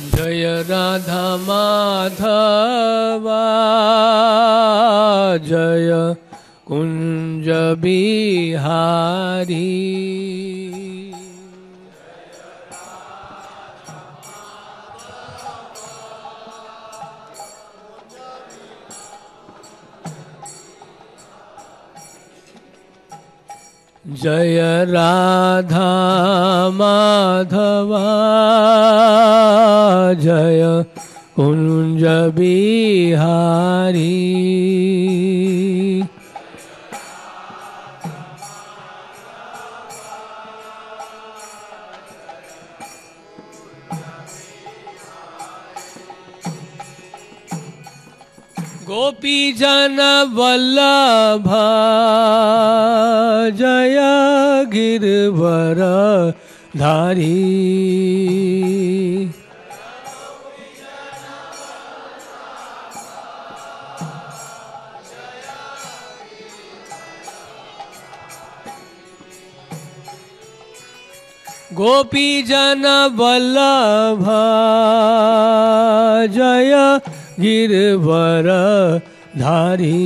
जय राधा माधवा जय कुंज बिहारी। जय राधा माधवा जय कुंज बिहारी। गोपी जन वल्लभ जय गिरवर धारी। गोपी जन वल्लभ जय गिरवर धारी।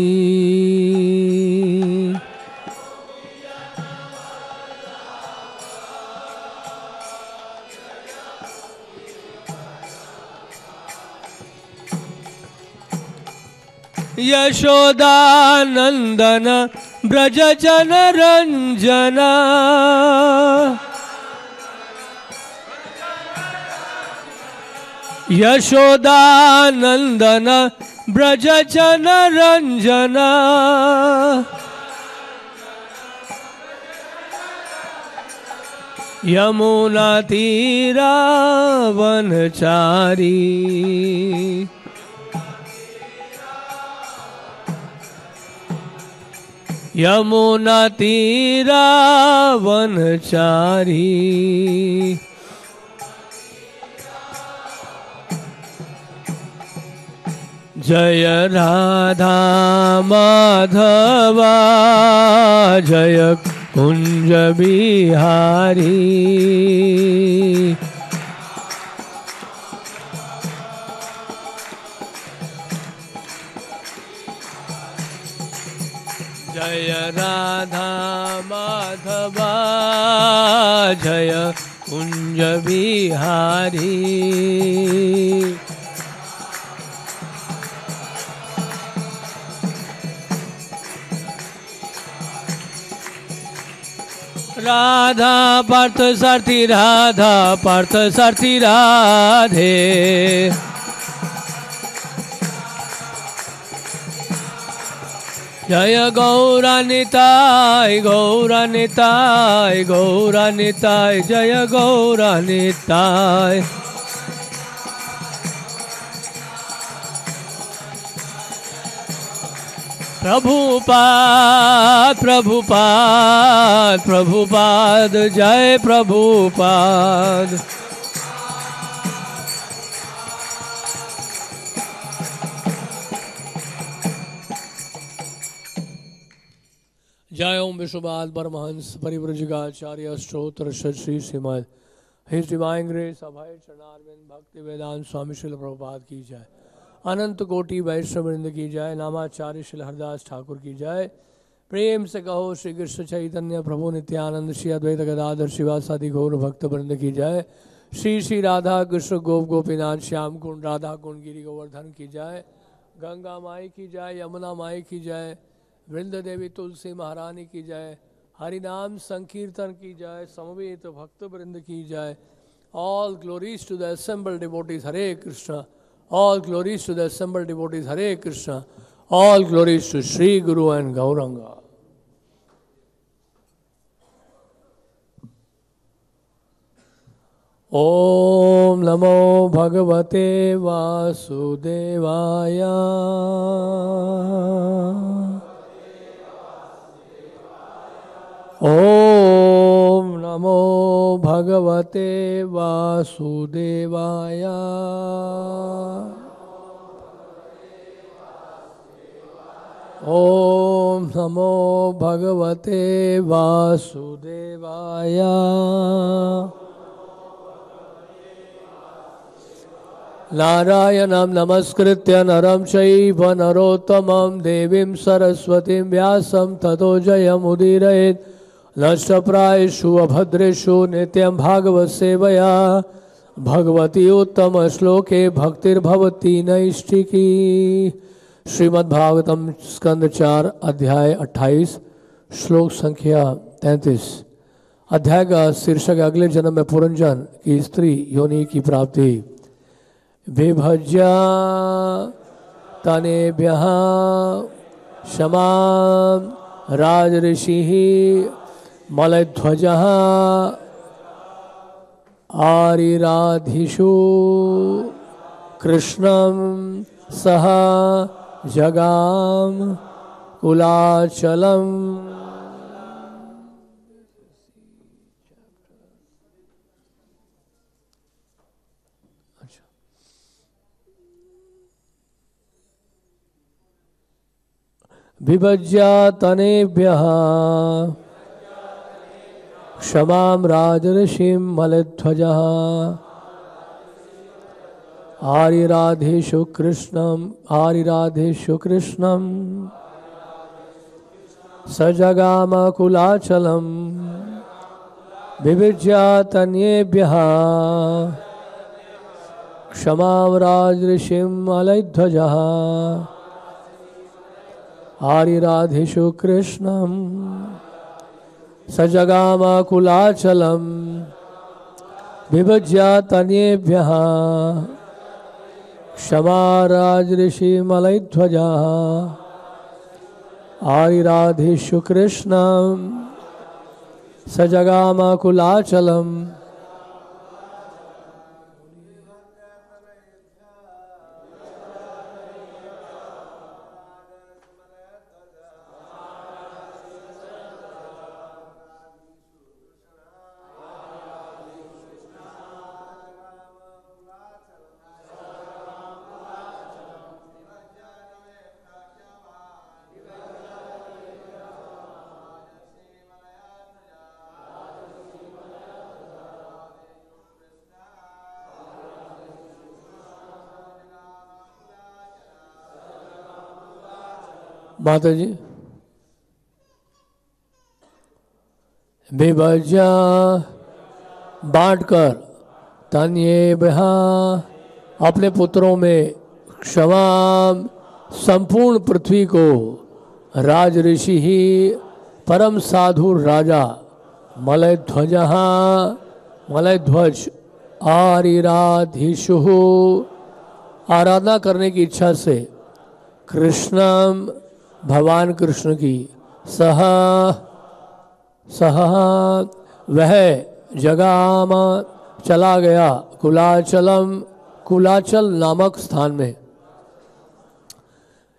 यशोदानंदन ब्रज जन रंजना। यशोदानंदन ब्रज जन रंजना। यमुना तीरा वनचारी। यमुना तीरा वनचारी। जय राधा माधवा जय कुंज बिहारी। जय राधा माधवा जय कुंज बिहारी। राधा पार्थ सारथी राधा पार्थ सारथी राधे। जय गौरानिताय गौरानिताय गौरानिताय जय गौरानिताय। प्रभुपाद प्रभुपाद प्रभुपाद जय प्रभुपाद। जय ओम विश्वपाद परमहंस परिव्रजकाचार्य स्तोत्र Shri Shrimad his divine grace Abhay Charanaravind Bhaktivedanta स्वामी श्रील प्रभुपाद की जय। अनंत कोटि वैष्णववृंद की जय। नामाचार्य श्री हरदास ठाकुर की जय। प्रेम से कहो श्री कृष्ण चैतन्य प्रभु नित्यानंद श्री अद्वैत गदाधर शिवासादि गौर भक्त वृंद की जय। श्री श्री राधा कृष्ण गोप गोपीनाथ श्याम कुंड राधा कुंड गिरी गोवर्धन की जय। गंगा माई की जय। यमुना माई की जय। वृंद देवी तुलसी महारानी की जय। हरिनाम संकीर्तन की जय। समवेत भक्त वृंद की जय। All glories to the assembled devotees Hare Krishna. All glories to the assembled devotees Hare Krishna. All glories to Sri Guru and Gauranga. Om Namo Bhagavate Vasudevaya. Om Namo Bhagavate Vasudevaya. Om Namo Bhagavate Vasudevaya. नारायणं नमस्कृत्य नरं चैव नरोत्तमं देवीं सरस्वतीं व्यासं ततो जयमुदीरयेत् नष्टप्रायेषु अभद्रेषु नित्यं भागवत सेवया भगवती उत्तम श्लोके भक्तिर्भवती नैष्ठिकी। श्रीमद्भागवतम स्कंद 4 अध्याय 28 श्लोक संख्या 33। अध्याय का शीर्षक अगले जन्म में पुरंजन की स्त्री योनि की प्राप्ति। विभज्या तनेभ्यः क्षमां राजऋषिः मलध्वजः आरिराधिषु कृष्णं सह जगाम कुलाचलम। विभज्या तनेभ्यः क्षमां राजऋषिं मलध्वजः आरिराधेषु कृष्णं सजगाम कुलाचलम्। विभज्या तन्येभ्यः क्षमां राजऋषिं मलध्वजः आरिराधेषु कृष्णं सजगाम कुलाचलम्। विभज्या तन्येभ्यः क्षमा राजऋषि मलध्वजः आरिराधेषु कृष्णं सजगाम कुलाचलम्। माता जी विभज्या बांटकर तन्येभ्यः अपने पुत्रों में क्षमा संपूर्ण पृथ्वी को राजऋषि ही परम साधु राजा मलध्वजः मलध्वज आरिराधीशु आराधना करने की इच्छा से कृष्णम भगवान कृष्ण की सह वह जगाम चला गया कुलाचलम कुलाचल नामक स्थान में।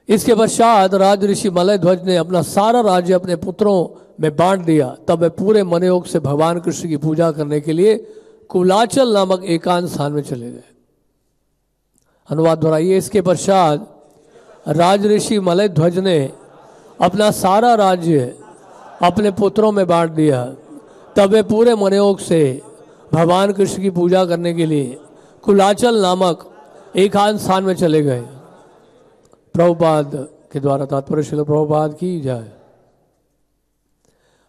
इसके पश्चात राजऋषि मलध्वज ने अपना सारा राज्य अपने पुत्रों में बांट दिया। तब वे पूरे मनोयोग से भगवान कृष्ण की पूजा करने के लिए कुलाचल नामक एकांत स्थान में चले गए। अनुवाद दोहराइए। इसके पश्चात राजऋषि मलध्वज ने अपना सारा राज्य अपने पुत्रों में बांट दिया। तब वे पूरे मनोयोग से भगवान कृष्ण की पूजा करने के लिए कुलाचल नामक एकांत स्थान में चले गए। प्रभुपाद के द्वारा तात्पर्य श्रील प्रभुपाद की जाए।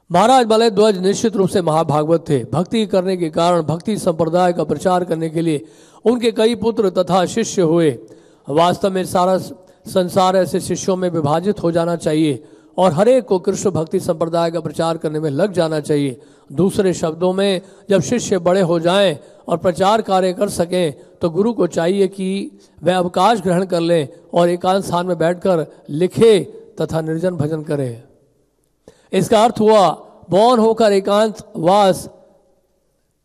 महाराज मलध्वज निश्चित रूप से महाभागवत थे। भक्ति करने के कारण भक्ति संप्रदाय का प्रचार करने के लिए उनके कई पुत्र तथा शिष्य हुए। वास्तव में सारा संसार ऐसे शिष्यों में विभाजित हो जाना चाहिए और हर एक को कृष्ण भक्ति संप्रदाय का प्रचार करने में लग जाना चाहिए। दूसरे शब्दों में, जब शिष्य बड़े हो जाएं और प्रचार कार्य कर सकें तो गुरु को चाहिए कि वह अवकाश ग्रहण कर लें और एकांत स्थान में बैठकर लिखे तथा निर्जन भजन करे। इसका अर्थ हुआ मौन होकर एकांत वास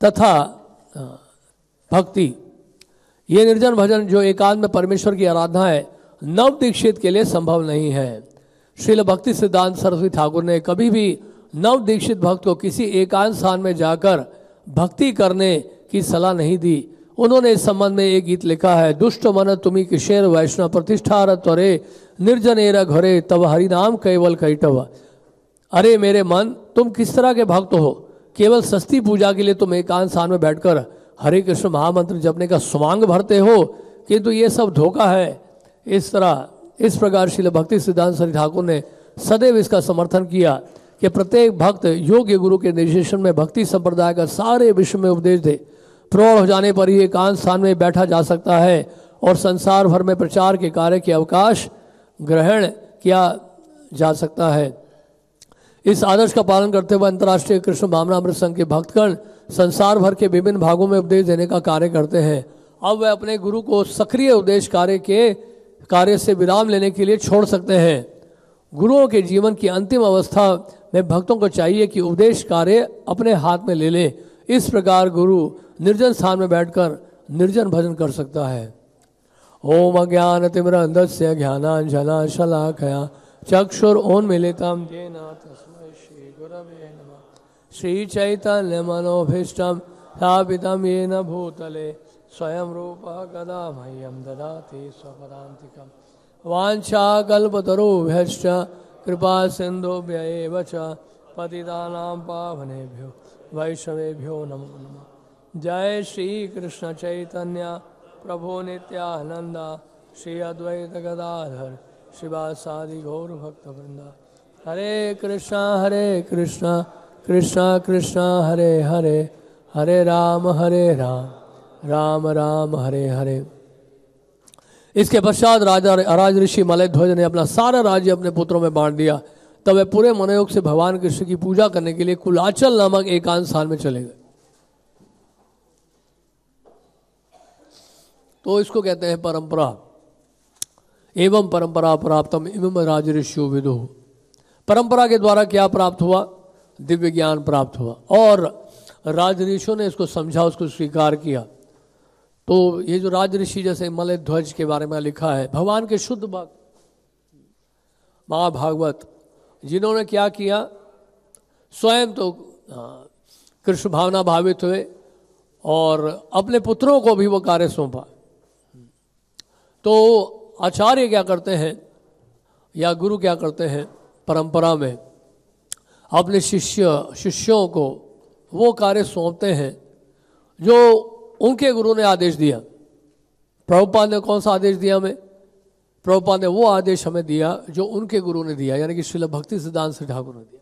तथा भक्ति। ये निर्जन भजन जो एकांत में परमेश्वर की आराधना है, नव दीक्षित के लिए संभव नहीं है। श्रील भक्ति सिद्धांत सरस्वती ठाकुर ने कभी भी नव दीक्षित भक्त को किसी एकांत स्थान में जाकर भक्ति करने की सलाह नहीं दी। उन्होंने इस संबंध में एक गीत लिखा है। दुष्ट मन तुम्ही किशेर वैष्णव प्रतिष्ठा त्वरे निर्जनेर घरे तब हरि नाम केवल कैटव। अरे मेरे मन, तुम किस तरह के भक्त हो? केवल सस्ती पूजा के लिए तुम एकांत स्थान में बैठकर हरे कृष्ण महामंत्र जपने का सुमांग भरते हो। किंतु ये सब धोखा है। इस प्रकार श्रील भक्ति सिद्धांत सरस्वती ठाकुर ने सदैव इसका समर्थन किया कि प्रत्येक भक्त योग्य गुरु के निर्देशन में भक्ति संप्रदाय का सारे विश्व में उपदेश दे। प्रौढ़ हो जाने पर ही एकांत स्थान में बैठा जा सकता है और संसार भर में प्रचार के कार्य के अवकाश ग्रहण किया जा सकता है। इस आदर्श का पालन करते हुए अंतर्राष्ट्रीय कृष्ण भावनामृत संघ के भक्तगण संसार भर के विभिन्न भागों में उपदेश देने का कार्य करते हैं। अब वे अपने गुरु को सक्रिय उपदेश कार्य से विराम लेने के लिए छोड़ सकते हैं। गुरुओं के जीवन की अंतिम अवस्था में भक्तों को चाहिए कि उपदेश कार्य अपने हाथ में ले ले। इस प्रकार गुरु निर्जन स्थान में बैठकर निर्जन भजन कर सकता है। ओम अज्ञानतिमिरन्धस्य ज्ञानाञ्जनशलाकया चक्षुरुन्मीलितं येन तस्मै श्रीगुरवे नमः। श्रीचैतन्यमनोभीष्टं स्थापितं येन भूतले स्वयं रूपः कदा मह्यं ददाति स्वपदान्तिकम्। वाञ्छाकल्पतरुभ्यश्च कृपा सिन्धुभ्य एव च पतितानां पावनेभ्यो वैष्णवेभ्यो नमो नमः। जय श्री कृष्ण चैतन्य प्रभु नित्यानंद श्री अद्वैत गदाधर शिवासादि गौर भक्तवृंदा। हरे कृष्णा कृष्णा कृष्णा हरे हरे, हरे राम राम राम हरे हरे। इसके पश्चात राज ऋषि मलयध्वज ने अपना सारा राज्य अपने पुत्रों में बांट दिया। तब वे पूरे मनोयोग से भगवान कृष्ण की पूजा करने के लिए कुलाचल नामक एकांत स्थान में चले गए। तो इसको कहते हैं परंपरा। एवं परंपरा प्राप्तम एवं राज ऋषियों विदु। परंपरा के द्वारा क्या प्राप्त हुआ? दिव्य ज्ञान प्राप्त हुआ और राज ऋषियों ने इसको समझा, उसको स्वीकार किया। तो ये जो राज ऋषि जैसे मलयध्वज के बारे में लिखा है, भगवान के शुद्ध भक्त महाभागवत, जिन्होंने क्या किया, स्वयं तो कृष्ण भावना भावित हुए और अपने पुत्रों को भी वो कार्य सौंपा। तो आचार्य क्या करते हैं या गुरु क्या करते हैं, परंपरा में अपने शिष्यों को वो कार्य सौंपते हैं जो उनके गुरु ने आदेश दिया। प्रभुपाद ने कौन सा आदेश दिया हमें? प्रभुपाद ने वो आदेश हमें दिया जो उनके गुरु ने दिया, यानी कि श्रील भक्ति सिद्धांत सरस्वती ठाकुर ने दिया।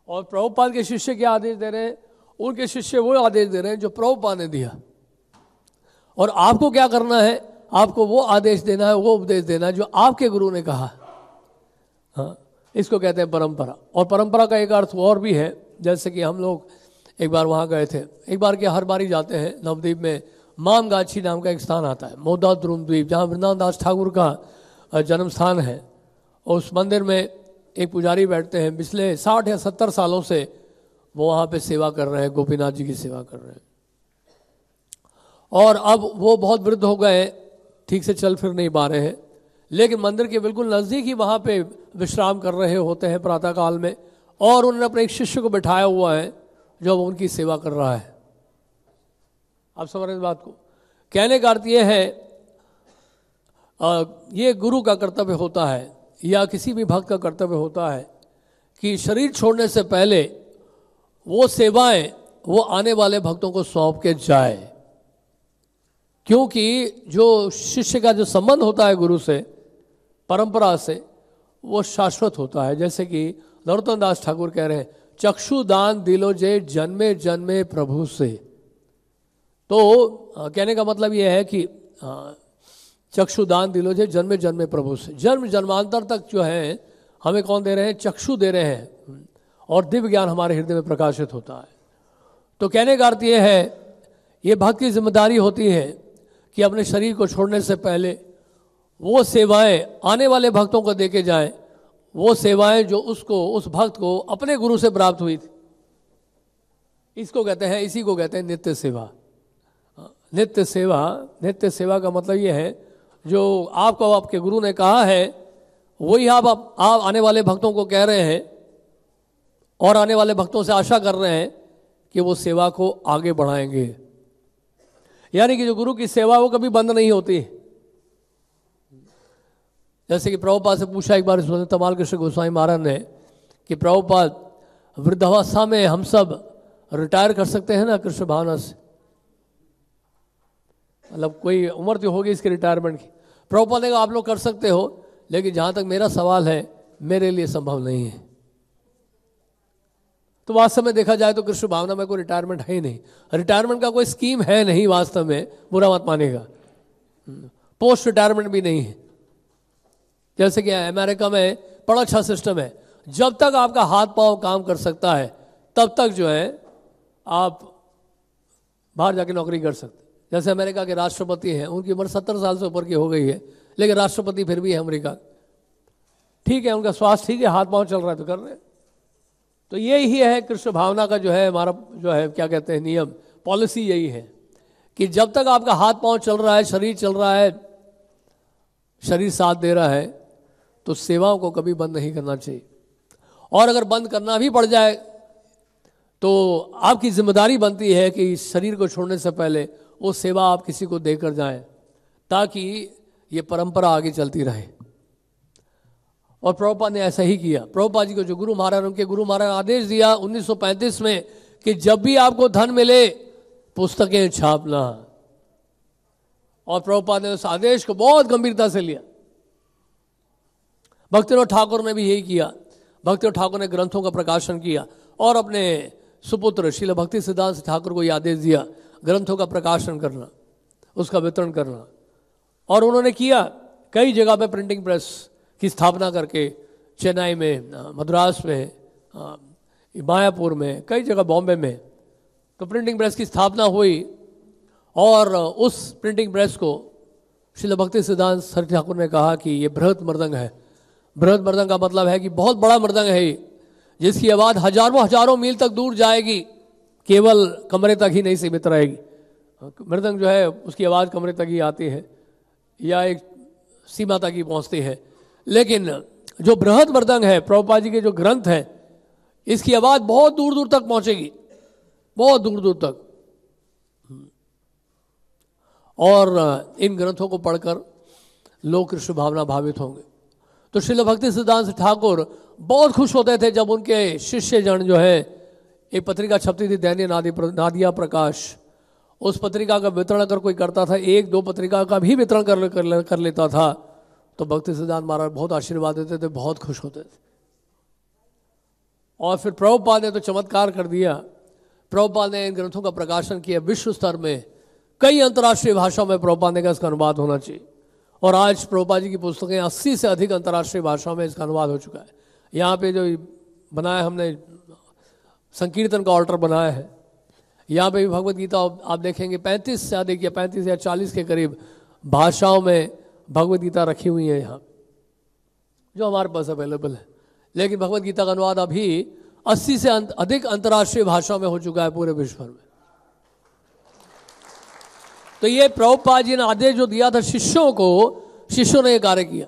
और प्रभुपाद के शिष्य क्या आदेश दे रहे हैं? उनके शिष्य वो आदेश दे रहे हैं जो प्रभुपाद ने दिया। और आपको क्या करना है? आपको वो आदेश देना है, वो उपदेश देना है जो आपके गुरु ने कहा। हाँ, इसको कहते हैं परंपरा। और परंपरा का एक अर्थ और भी है, जैसे कि हम लोग एक बार वहाँ गए थे, एक बार क्या हर बार ही जाते हैं, नवद्वीप में मामगाछी नाम का एक स्थान आता है, मोदा द्रुम द्वीप, जहाँ वृंदावन दास ठाकुर का जन्म स्थान है। और उस मंदिर में एक पुजारी बैठते हैं, पिछले 60 या 70 सालों से वो वहाँ पे सेवा कर रहे हैं, गोपीनाथ जी की सेवा कर रहे हैं। और अब वो बहुत वृद्ध हो गए, ठीक से चल फिर नहीं पा रहे हैं, लेकिन मंदिर के बिल्कुल नज़दीक ही वहाँ पे विश्राम कर रहे होते हैं प्रातः काल में। और उन्होंने अपने एक शिष्य को बिठाया हुआ है जो उनकी सेवा कर रहा है। आप समझ रहे हैं इस बात को? कहने का अर्थ ये है, ये गुरु का कर्तव्य होता है या किसी भी भक्त का कर्तव्य होता है कि शरीर छोड़ने से पहले वो सेवाएं वो आने वाले भक्तों को सौंप के जाए। क्योंकि जो शिष्य का जो संबंध होता है गुरु से, परंपरा से, वो शाश्वत होता है। जैसे कि नरोत्तम दास ठाकुर कह रहे हैं, चक्षुदान दिलो जे जन्मे जन्मे प्रभु से। तो कहने का मतलब ये है कि चक्षुदान दिलो जे जन्मे जन्मे प्रभु से, जन्म जन्मांतर तक जो है हमें कौन दे रहे हैं? चक्षु दे रहे हैं और दिव्य ज्ञान हमारे हृदय में प्रकाशित होता है। तो कहने का अर्थ ये है, ये भक्त की जिम्मेदारी होती है कि अपने शरीर को छोड़ने से पहले वो सेवाएं आने वाले भक्तों को देके जाएं, वो सेवाएं जो उस भक्त को अपने गुरु से प्राप्त हुई थी। इसको कहते हैं, इसी को कहते हैं नित्य सेवा। नित्य सेवा का मतलब ये है, जो आपको आपके गुरु ने कहा है वही आप आने वाले भक्तों को कह रहे हैं और आने वाले भक्तों से आशा कर रहे हैं कि वो सेवा को आगे बढ़ाएंगे। यानी कि जो गुरु की सेवा वो कभी बंद नहीं होती। जैसे कि प्रभुपाद से पूछा एक बार तमाल कृष्ण गोस्वामी महाराज ने कि प्रभुपाद, वृद्धावस्था में हम सब रिटायर कर सकते हैं ना कृष्ण भावना से? मतलब कोई उम्र तो होगी इसकी रिटायरमेंट की। प्रभुपाद ने कहा आप लोग कर सकते हो, लेकिन जहाँ तक मेरा सवाल है मेरे लिए संभव नहीं है। तो वास्तव में देखा जाए तो कृष्ण भावना में कोई रिटायरमेंट है ही नहीं, रिटायरमेंट का कोई स्कीम है नहीं वास्तव में, बुरा मत मानेगा। पोस्ट रिटायरमेंट भी नहीं है। जैसे कि अमेरिका में बड़ा अच्छा सिस्टम है, जब तक आपका हाथ पांव काम कर सकता है तब तक जो है आप बाहर जाके नौकरी कर सकते। जैसे अमेरिका के राष्ट्रपति हैं, उनकी उम्र 70 साल से ऊपर की हो गई है, लेकिन राष्ट्रपति फिर भी है अमेरिका। ठीक है, उनका स्वास्थ्य ठीक है, हाथ पांव चल रहा है तो कर रहे हैं। तो यही है कृष्ण भावना का जो है हमारा जो है क्या कहते हैं नियम, पॉलिसी यही है कि जब तक आपका हाथ पांव चल रहा है, शरीर चल रहा है, शरीर साथ दे रहा है, तो सेवाओं को कभी बंद नहीं करना चाहिए। और अगर बंद करना भी पड़ जाए तो आपकी जिम्मेदारी बनती है कि शरीर को छोड़ने से पहले वो सेवा आप किसी को देकर जाएं, ताकि ये परंपरा आगे चलती रहे। और प्रभुपाद ने ऐसा ही किया। प्रभुपाद जी को जो गुरु महाराज, उनके गुरु महाराज आदेश दिया 1935 में कि जब भी आपको धन मिले पुस्तकें छापना। और प्रभुपाद ने उस आदेश को बहुत गंभीरता से लिया। भक्तिविनोद ठाकुर ने भी यही किया। भक्तिविनोद ठाकुर ने ग्रंथों का प्रकाशन किया और अपने सुपुत्र श्रील भक्ति सिद्धांत ठाकुर को यह आदेश दिया ग्रंथों का प्रकाशन करना, उसका वितरण करना। और उन्होंने किया। कई जगह पे प्रिंटिंग प्रेस की स्थापना करके, चेन्नई में, मद्रास में, मायापुर में, कई जगह बॉम्बे में तो प्रिंटिंग प्रेस की स्थापना हुई। और उस प्रिंटिंग प्रेस को श्रील भक्ति सिद्धांत सर ठाकुर ने कहा कि ये बृहत मृदंग है। बृहत मृदंग का मतलब है कि बहुत बड़ा मृदंग है, जिसकी आवाज़ हजारों मील तक दूर जाएगी, केवल कमरे तक ही नहीं सीमित रहेगी। मृदंग जो है उसकी आवाज़ कमरे तक ही आती है या एक सीमा तक ही पहुंचती है। लेकिन जो बृहत मृदंग है, प्रभुपाद जी के जो ग्रंथ है, इसकी आवाज़ बहुत दूर दूर तक पहुंचेगी, बहुत दूर दूर तक। और इन ग्रंथों को पढ़कर लोग कृष्ण भावना भावित होंगे। तो श्रील भक्ति सिद्धांत ठाकुर बहुत खुश होते थे जब उनके शिष्य जन जो है, एक पत्रिका छपती थी दैनिक नादिया प्रकाश, उस पत्रिका का वितरण अगर कोई करता था, एक दो पत्रिका का भी वितरण कर लेता था, तो भक्ति सिद्धांत महाराज बहुत आशीर्वाद देते थे, बहुत खुश होते थे। और फिर प्रभुपाद ने तो चमत्कार कर दिया। प्रभुपाद ने इन ग्रंथों का प्रकाशन किया विश्व स्तर में, कई अंतर्राष्ट्रीय भाषाओं में प्रभुपाद ने कहा इसका अनुवाद होना चाहिए। और आज प्रभुपाद जी की पुस्तकें 80 से अधिक अंतर्राष्ट्रीय भाषाओं में इसका अनुवाद हो चुका है। यहाँ पे जो बनाया हमने संकीर्तन का ऑल्टर बनाया है, यहाँ पे भी भगवत गीता आप देखेंगे 35 से अधिक या 35 या 40 के करीब भाषाओं में भगवत गीता रखी हुई है यहाँ, जो हमारे पास अवेलेबल है। लेकिन भगवत गीता का अनुवाद अभी 80 से अधिक अंतर्राष्ट्रीय भाषाओं में हो चुका है पूरे विश्व भर में। तो ये प्रभुपाद जी ने आदेश जो दिया था शिष्यों को, शिष्यों ने ये कार्य किया,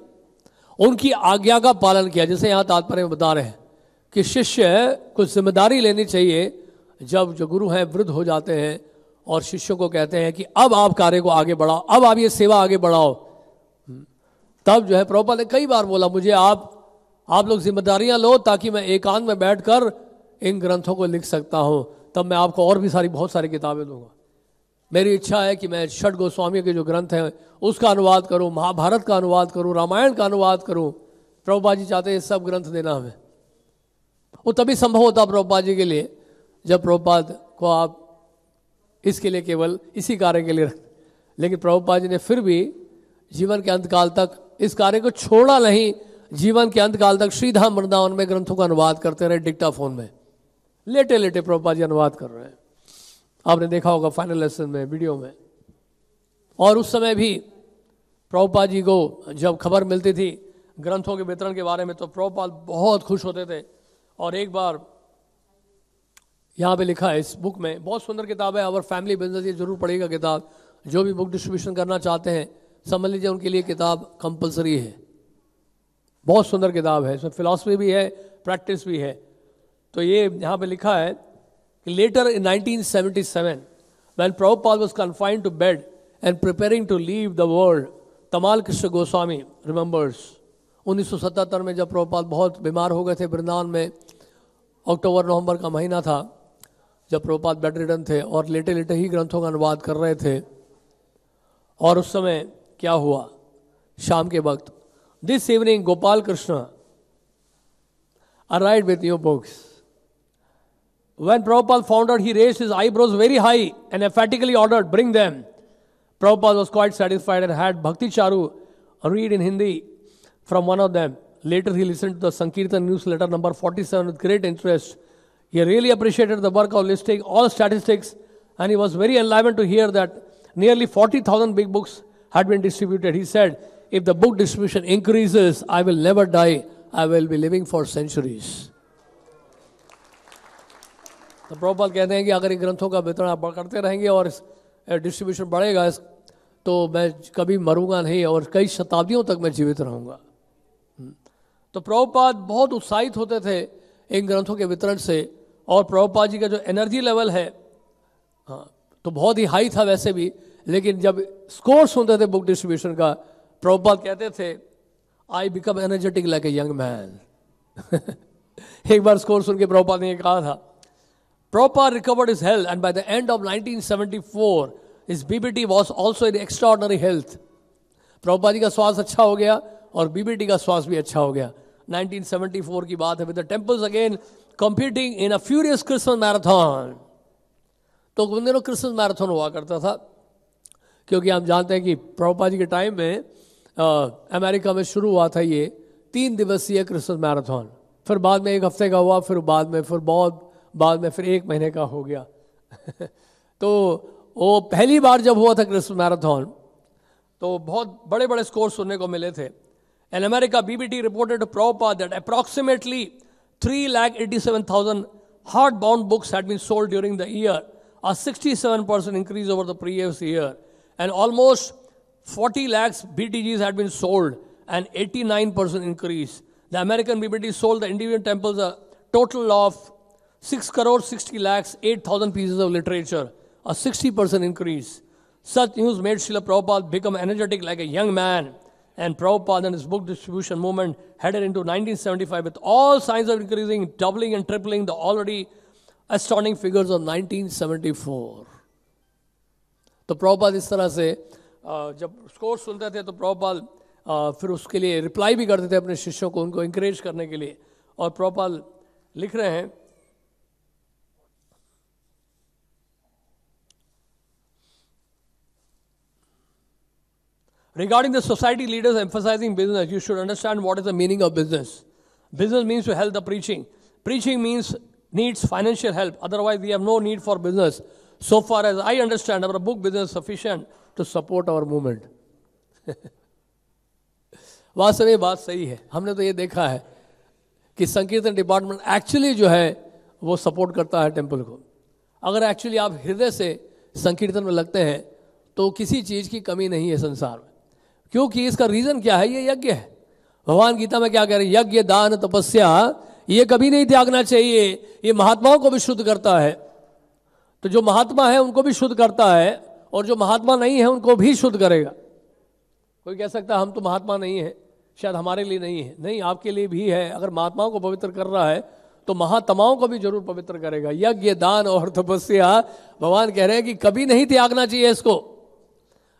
उनकी आज्ञा का पालन किया। जैसे यहाँ तात्पर्य में बता रहे हैं कि शिष्य कुछ जिम्मेदारी लेनी चाहिए। जब जो गुरु हैं वृद्ध हो जाते हैं और शिष्यों को कहते हैं कि अब आप कार्य को आगे बढ़ाओ, अब आप ये सेवा आगे बढ़ाओ, तब जो है प्रभुपाद ने कई बार बोला मुझे आप लोग जिम्मेदारियां लो ताकि मैं एकांत में बैठकर इन ग्रंथों को लिख सकता हूं, तब मैं आपको और भी बहुत सारी किताबें दूंगा। मेरी इच्छा है कि मैं षट गोस्वामी के जो ग्रंथ हैं उसका अनुवाद करूं, महाभारत का अनुवाद करूं, रामायण का अनुवाद करूं। प्रभुपाद जी चाहते हैं सब ग्रंथ देना हमें। वो तभी संभव होता प्रभुपाद जी के लिए जब प्रभुपाद को आप इसके लिए केवल इसी कार्य के लिए रखते। लेकिन प्रभुपाद जी ने फिर भी जीवन के अंतकाल तक इस कार्य को छोड़ा नहीं। जीवन के अंतकाल तक श्रीधाम वृंदावन में ग्रंथों का अनुवाद करते रहे, डिक्टाफोन में लेटे लेटे प्रभुपाद जी अनुवाद कर रहे हैं। आपने देखा होगा फाइनल लेसन में, वीडियो में। और उस समय भी प्रभुपाद जी को जब खबर मिलती थी ग्रंथों के वितरण के बारे में तो प्रभुपाद बहुत खुश होते थे। और एक बार यहाँ पे लिखा है इस बुक में, बहुत सुंदर किताब है, अवर फैमिली बिजनेस, ये जरूर पढ़ेगा किताब। जो भी बुक डिस्ट्रीब्यूशन करना चाहते हैं समझ लीजिए उनके लिए किताब कंपलसरी है। बहुत सुंदर किताब है, इसमें फिलॉसफी भी है, प्रैक्टिस भी है। तो ये यहाँ पे लिखा है कि letter in 1977 when Prabhupada was confined to bed and preparing to leave the world, Tamal Krishna Goswami remembers 1977 में जब प्रभुपाद बहुत बीमार हो गए थे वृंदावन में, अक्टूबर नवंबर का महीना था जब प्रभुपाद बेड रिडन थे और लेटे लेटे ही ग्रंथों का अनुवाद कर रहे थे। और उस समय क्या हुआ, शाम के वक्त, this evening Gopal Krishna arrived with new books. When Prabhupada found out, he raised his eyebrows very high and emphatically ordered, bring them. Prabhupada was quite satisfied and had Bhakti Charu read in Hindi from one of them. Later he listened to the Sankirtan newsletter number 47 with great interest. He really appreciated the work of listing all statistics, and he was very enlivened to hear that nearly 40,000 big books had been distributed. He said, if the book distribution increases, I will never die. I will be living for centuries. तो प्रभुपाद कहते हैं कि अगर इन ग्रंथों का वितरण आप करते रहेंगे और डिस्ट्रीब्यूशन बढ़ेगा तो मैं कभी मरूंगा नहीं और कई शताब्दियों तक मैं जीवित रहूंगा। तो प्रभुपाद बहुत उत्साहित होते थे इन ग्रंथों के वितरण से, और प्रभुपाद जी का जो एनर्जी लेवल है तो बहुत ही हाई था वैसे भी, लेकिन जब स्कोर सुनते थे बुक डिस्ट्रीब्यूशन का, प्रभुपाद कहते थे I become energetic like a young man. एक बार स्कोर सुन के प्रभुपाद ने कहा था, Prabhupada recovered his health, and by the end of 1974, his BBT was also in extraordinary health. Prabhupada ji का स्वास्थ्य अच्छा हो गया और बीबीटी का स्वास्थ्य भी अच्छा हो गया। 1974 की बात है, with the temples again competing in a furious Christmas marathon. तो उन दिनों क्रिसमस मैराथन हुआ करता था, क्योंकि हम जानते हैं कि प्रभुपाद जी के टाइम में अमेरिका में शुरू हुआ था ये 3 दिवसीय क्रिसमस मैराथन, फिर बाद में 1 हफ्ते का हुआ, फिर बाद में फिर 1 महीने का हो गया। तो वो पहली बार जब हुआ था क्रिसमस मैराथन तो बहुत बड़े बड़े स्कोर सुनने को मिले थे। In America, BBT reported to Prabhupada that approximately 387,000 hardbound books had been sold during the year, a 67% increase over the previous year, and almost 40 lakhs BTGs had been sold, an 89% increase. The American BBT sold the individual temples a total of 6 crore 60 lakhs 8,000 pieces of literature, a 60% increase. Such news made Srila Prabhupada become energetic like a young man, and Prabhupada and his book distribution movement headed into 1975 with all signs of increasing, doubling and tripling the already astounding figures of 1974. तो प्रभुपाद इस तरह से जब score सुनते थे तो प्रभुपाद फिर उसके लिए रिप्लाई भी करते थे अपने शिष्यों को, उनको इंकरेज करने के लिए। और प्रभुपाद लिख रहे हैं, regarding the society leaders emphasizing business, you should understand what is the meaning of business. Business means to help the preaching. Preaching needs financial help. Otherwise, we have no need for business. So far as I understand, our book business is sufficient to support our movement. वास्तव में बात सही है। हमने तो ये देखा है कि संकीर्तन डिपार्टमेंट एक्चुअली जो है वो सपोर्ट करता है टेम्पल को। अगर एक्चुअली आप हृदय से संकीर्तन में लगते हैं तो किसी चीज़ की कमी नहीं है संसार में, क्योंकि इसका रीजन क्या है, ये यज्ञ है। भगवान गीता में क्या कह रहे हैं, यज्ञ दान तपस्या ये कभी नहीं त्यागना चाहिए, ये महात्माओं को भी शुद्ध करता है। तो जो महात्मा है उनको भी शुद्ध करता है, और जो महात्मा नहीं है उनको भी शुद्ध करेगा। कोई कह सकता है हम तो महात्मा नहीं है, शायद हमारे लिए नहीं है। नहीं, आपके लिए भी है। अगर महात्माओं को पवित्र कर रहा है तो महात्माओं को भी जरूर पवित्र करेगा। यज्ञ दान और तपस्या भगवान कह रहे हैं कि कभी नहीं त्यागना चाहिए इसको।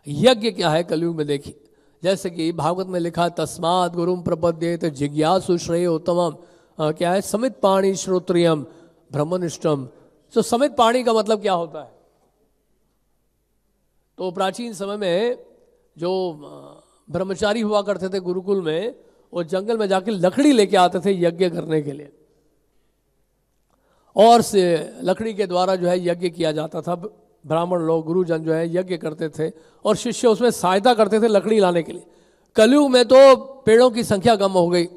यज्ञ क्या है कलयुग में देखिए, जैसे कि भागवत में लिखा, तस्मात् गुरुम प्रपद्येत जिज्ञासु श्रेय उत्तमम, क्या है, समित पाणी श्रोत्रियम ब्रह्मनिष्ठम। तो समित पाणी का मतलब क्या होता है? तो प्राचीन समय में जो ब्रह्मचारी हुआ करते थे गुरुकुल में, वो जंगल में जाके लकड़ी लेके आते थे यज्ञ करने के लिए, और से लकड़ी के द्वारा जो है यज्ञ किया जाता था। ब्राह्मण लोग, गुरुजन जो है यज्ञ करते थे और शिष्य उसमें सहायता करते थे लकड़ी लाने के लिए। कलयुग में तो पेड़ों की संख्या कम हो गई,